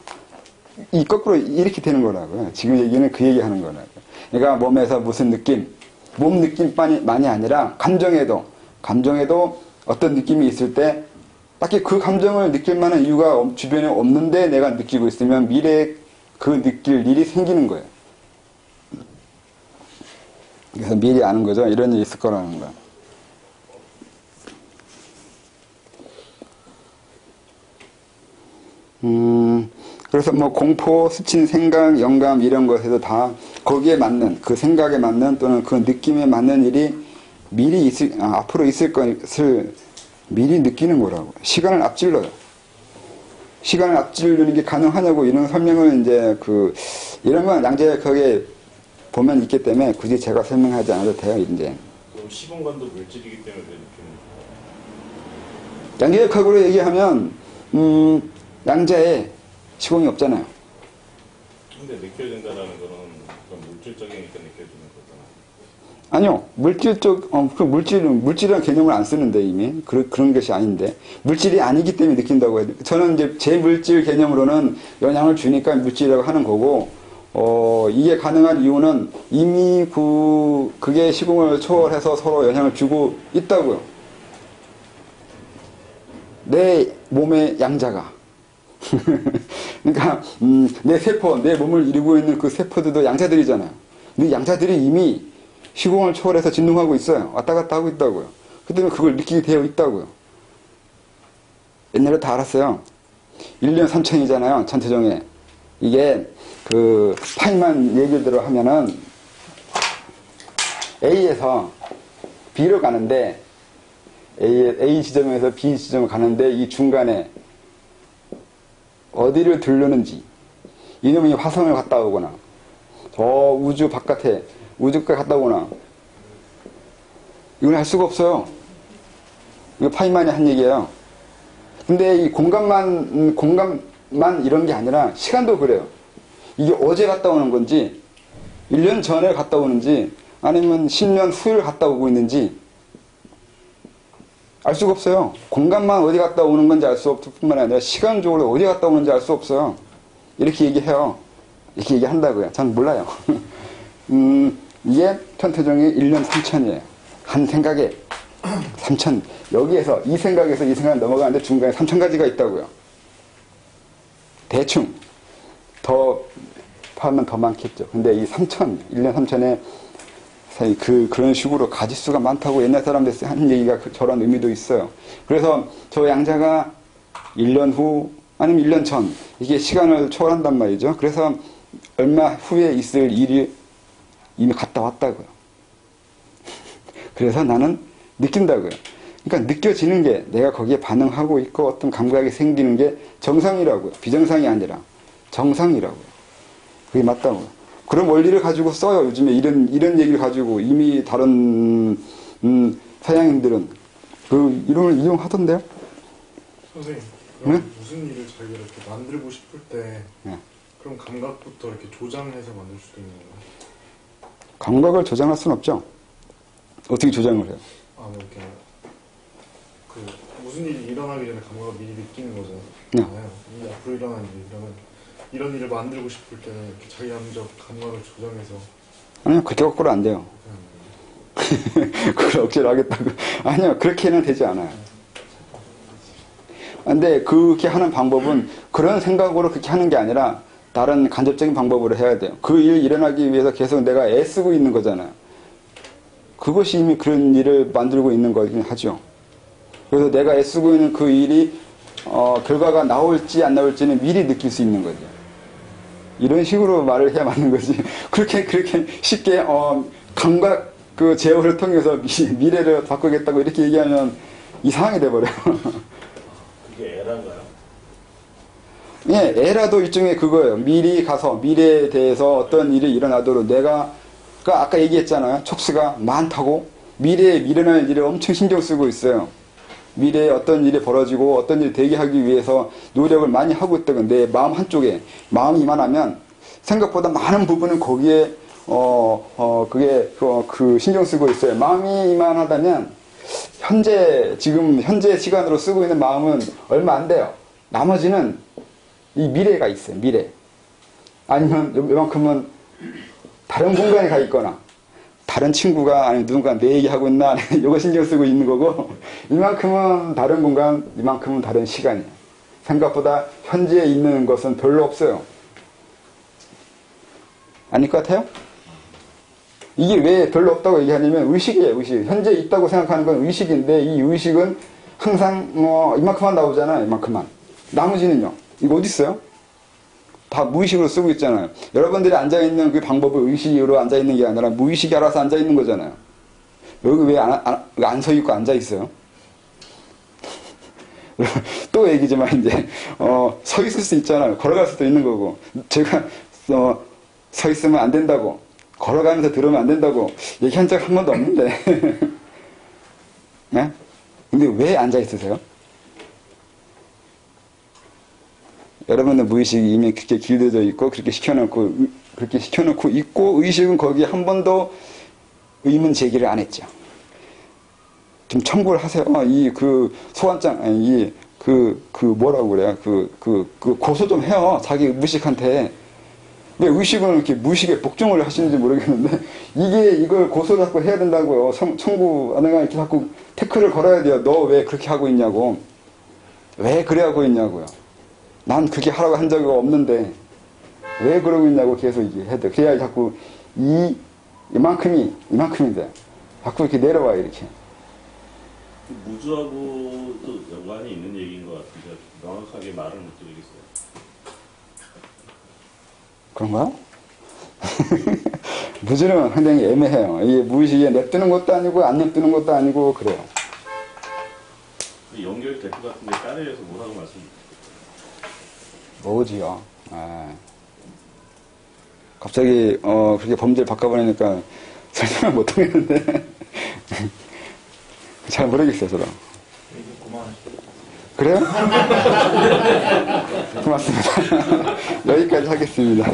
이 거꾸로 이렇게 되는 거라고요. 지금 얘기는 그 얘기 하는 거라고요. 그러니까 몸에서 무슨 느낌, 몸 느낌만이 아니라 감정에도 어떤 느낌이 있을 때 딱히 그 감정을 느낄 만한 이유가 주변에 없는데 내가 느끼고 있으면 미래에 그 느낄 일이 생기는 거예요. 그래서 미리 아는 거죠. 이런 일이 있을 거라는 거예요. 그래서 뭐 공포, 스친 생각, 영감 이런 것에도 다 거기에 맞는 그 생각에 맞는 또는 그 느낌에 맞는 일이 미리 앞으로 있을 것을 미리 느끼는 거라고. 시간을 앞질러요. 시간을 앞지르는 게 가능하냐고 이런 설명을 이제 이런 건 양자역학에 보면 있기 때문에 굳이 제가 설명하지 않아도 돼요, 이제. 그럼 시공간도 물질이기 때문에 느끼는 양자역학으로 얘기하면 양자에 시공이 없잖아요. 근데 느껴진다라는 거는 그런 물질적이니까 느껴지는 거잖아요. 아니요. 물질이라는 개념을 안 쓰는데, 이미. 그런 것이 아닌데. 물질이 아니기 때문에 느낀다고 해요. 저는 이제 제 물질 개념으로는 영향을 주니까 물질이라고 하는 거고, 이게 가능한 이유는 이미 그게 시공을 초월해서 서로 영향을 주고 있다고요. 내 몸의 양자가. 그러니까, 내 몸을 이루고 있는 그 세포들도 양자들이잖아요. 근데 양자들이 이미 시공을 초월해서 진동하고 있어요. 왔다 갔다 하고 있다고요. 그 때문에 그걸 느끼게 되어 있다고요. 옛날에 다 알았어요. 1년 3천이잖아요. 천태종에. 이게 파이만 얘기대로 하면은 A에서 B로 가는데 A 지점에서 B 지점을 가는데 이 중간에 어디를 들르는지 이놈이 화성을 갔다 오거나 저 우주 바깥에 우주까지 갔다 오거나 이건 할 수가 없어요. 이거 파이만이 한 얘기예요. 근데 이 공간만 이런 게 아니라 시간도 그래요. 이게 어제 갔다 오는 건지 1년 전에 갔다 오는지 아니면 10년 후에 갔다 오고 있는지 알 수가 없어요. 공간만 어디 갔다 오는 건지 알 수 없을 뿐만 아니라 시간적으로 어디 갔다 오는지 알 수 없어요. 이렇게 얘기해요. 이렇게 얘기한다고요. 전 몰라요. 이게 천태종이 1년 3천이에요. 한 생각에 3천. 여기에서 이 생각에서 이 생각 넘어가는데 중간에 3,000가지가 있다고요. 대충 더 하면 더 많겠죠. 근데 이 3천, 1년 3천에 그런 식으로 가지수가 많다고 옛날 사람들이 하는 얘기가 저런 의미도 있어요. 그래서 저 양자가 1년 후 아니면 1년 전 이게 시간을 초월한단 말이죠. 그래서 얼마 후에 있을 일이 이미 갔다 왔다고요. 그래서 나는 느낀다고요. 그러니까 느껴지는 게 내가 거기에 반응하고 있고 어떤 감각이 생기는 게 정상이라고요. 비정상이 아니라 정상이라고요. 그게 맞다고요. 그런 원리를 가지고 써요. 요즘에 이런 얘기를 가지고 이미 다른 서양인들은 그 이론을 이용하던데요. 선생님, 네? 무슨 일을 자기가 이렇게 만들고 싶을 때 네. 그런 감각부터 이렇게 조장해서 만들 수도 있는 거예요? 감각을 조장할 수는 없죠. 어떻게 조장을 해요? 뭐 이렇게 무슨 일이 일어나기 전에 감각을 미리 느끼는 거잖아요. 네. 이 앞으로 일어난 일이라면 이런 일을 만들고 싶을 때는 이렇게 자기 감적 감각을 조정해서 아니요, 그렇게 거꾸로 안 돼요. 그걸 억지로 하겠다고. 아니요, 그렇게는 되지 않아요. 근데 그렇게 하는 방법은 그런 생각으로 그렇게 하는 게 아니라 다른 간접적인 방법으로 해야 돼요. 그 일 일어나기 위해서 계속 내가 애쓰고 있는 거잖아요. 그것이 이미 그런 일을 만들고 있는 거긴 하죠. 그래서 내가 애쓰고 있는 그 일이 결과가 나올지 안 나올지는 미리 느낄 수 있는 거죠. 이런 식으로 말을 해야 맞는 거지. 그렇게 쉽게 감각 그 제어를 통해서 미래를 바꾸겠다고 이렇게 얘기하면 이상하게 돼버려. 그게 에란가요? 예, 에라도 일종의 그거예요. 미리 가서 미래에 대해서 어떤 일이 일어나도록 내가 그러니까 아까 얘기했잖아요. 촉수가 많다고 미래에 미련할 일에 엄청 신경 쓰고 있어요. 미래에 어떤 일이 벌어지고 어떤 일이 되게 하기 위해서 노력을 많이 하고 있다고 내 마음 한쪽에 마음이 이만하면 생각보다 많은 부분은 거기에 그게 그 신경 쓰고 있어요. 마음이 이만하다면 지금 현재 시간으로 쓰고 있는 마음은 얼마 안 돼요. 나머지는 이 미래가 있어요. 미래. 아니면 이만큼은 다른 공간에 가 있거나 다른 친구가 아니 누군가 내 얘기하고 있나 이거 신경 쓰고 있는 거고 이만큼은 다른 공간 이만큼은 다른 시간이에요. 생각보다 현재에 있는 것은 별로 없어요. 아닐 것 같아요? 이게 왜 별로 없다고 얘기하냐면 의식이에요. 의식. 현재 있다고 생각하는 건 의식인데 이 의식은 항상 이만큼만 나오잖아요. 이만큼만. 나머지는요. 이거 어디 있어요? 다 무의식으로 쓰고 있잖아요. 여러분들이 앉아있는 그 방법을 의식으로 앉아있는 게 아니라 무의식이 알아서 앉아있는 거잖아요. 여기 왜 안 서 있고 앉아있어요? 또 얘기지만 이제 서 있을 수 있잖아요. 걸어갈 수도 있는 거고 제가 서 있으면 안 된다고 걸어가면서 들으면 안 된다고 얘기한 적 한 번도 없는데 네? 근데 왜 앉아있으세요? 여러분의 무의식이 이미 그렇게 길들여져 있고 그렇게 시켜놓고 있고 의식은 거기에 한 번도 의문 제기를 안 했죠. 좀 청구를 하세요. 소환장 뭐라고 그래요? 고소 좀 해요. 자기 무의식한테. 왜 의식은 이렇게 무의식에 복종을 하시는지 모르겠는데 이걸 고소를 자꾸 해야 된다고요. 청구 안 해가 이렇게 자꾸 태클을 걸어야 돼요. 너 왜 그렇게 하고 있냐고. 왜 그래 하고 있냐고요. 난 그렇게 하라고 한 적이 없는데 왜 그러고 있냐고 계속 얘기해야 돼. 그래야 자꾸 이만큼이 돼. 자꾸 이렇게 내려와요. 이렇게. 무주하고도 연관이 있는 얘기인 것 같은데 명확하게 말을 못 드리겠어요. 그런가요? 무주는 상당히 애매해요. 이게 무의식에 냅두는 것도 아니고 안 냅두는 것도 아니고 그래요. 연결이 될 것 같은데 까레에서 뭐라고 말씀드릴까요? 뭐지요? 갑자기 그렇게 범죄를 바꿔버리니까 설명을 못 하겠는데 잘 모르겠어요, 저도. 그래요? 고맙습니다. 여기까지 하겠습니다.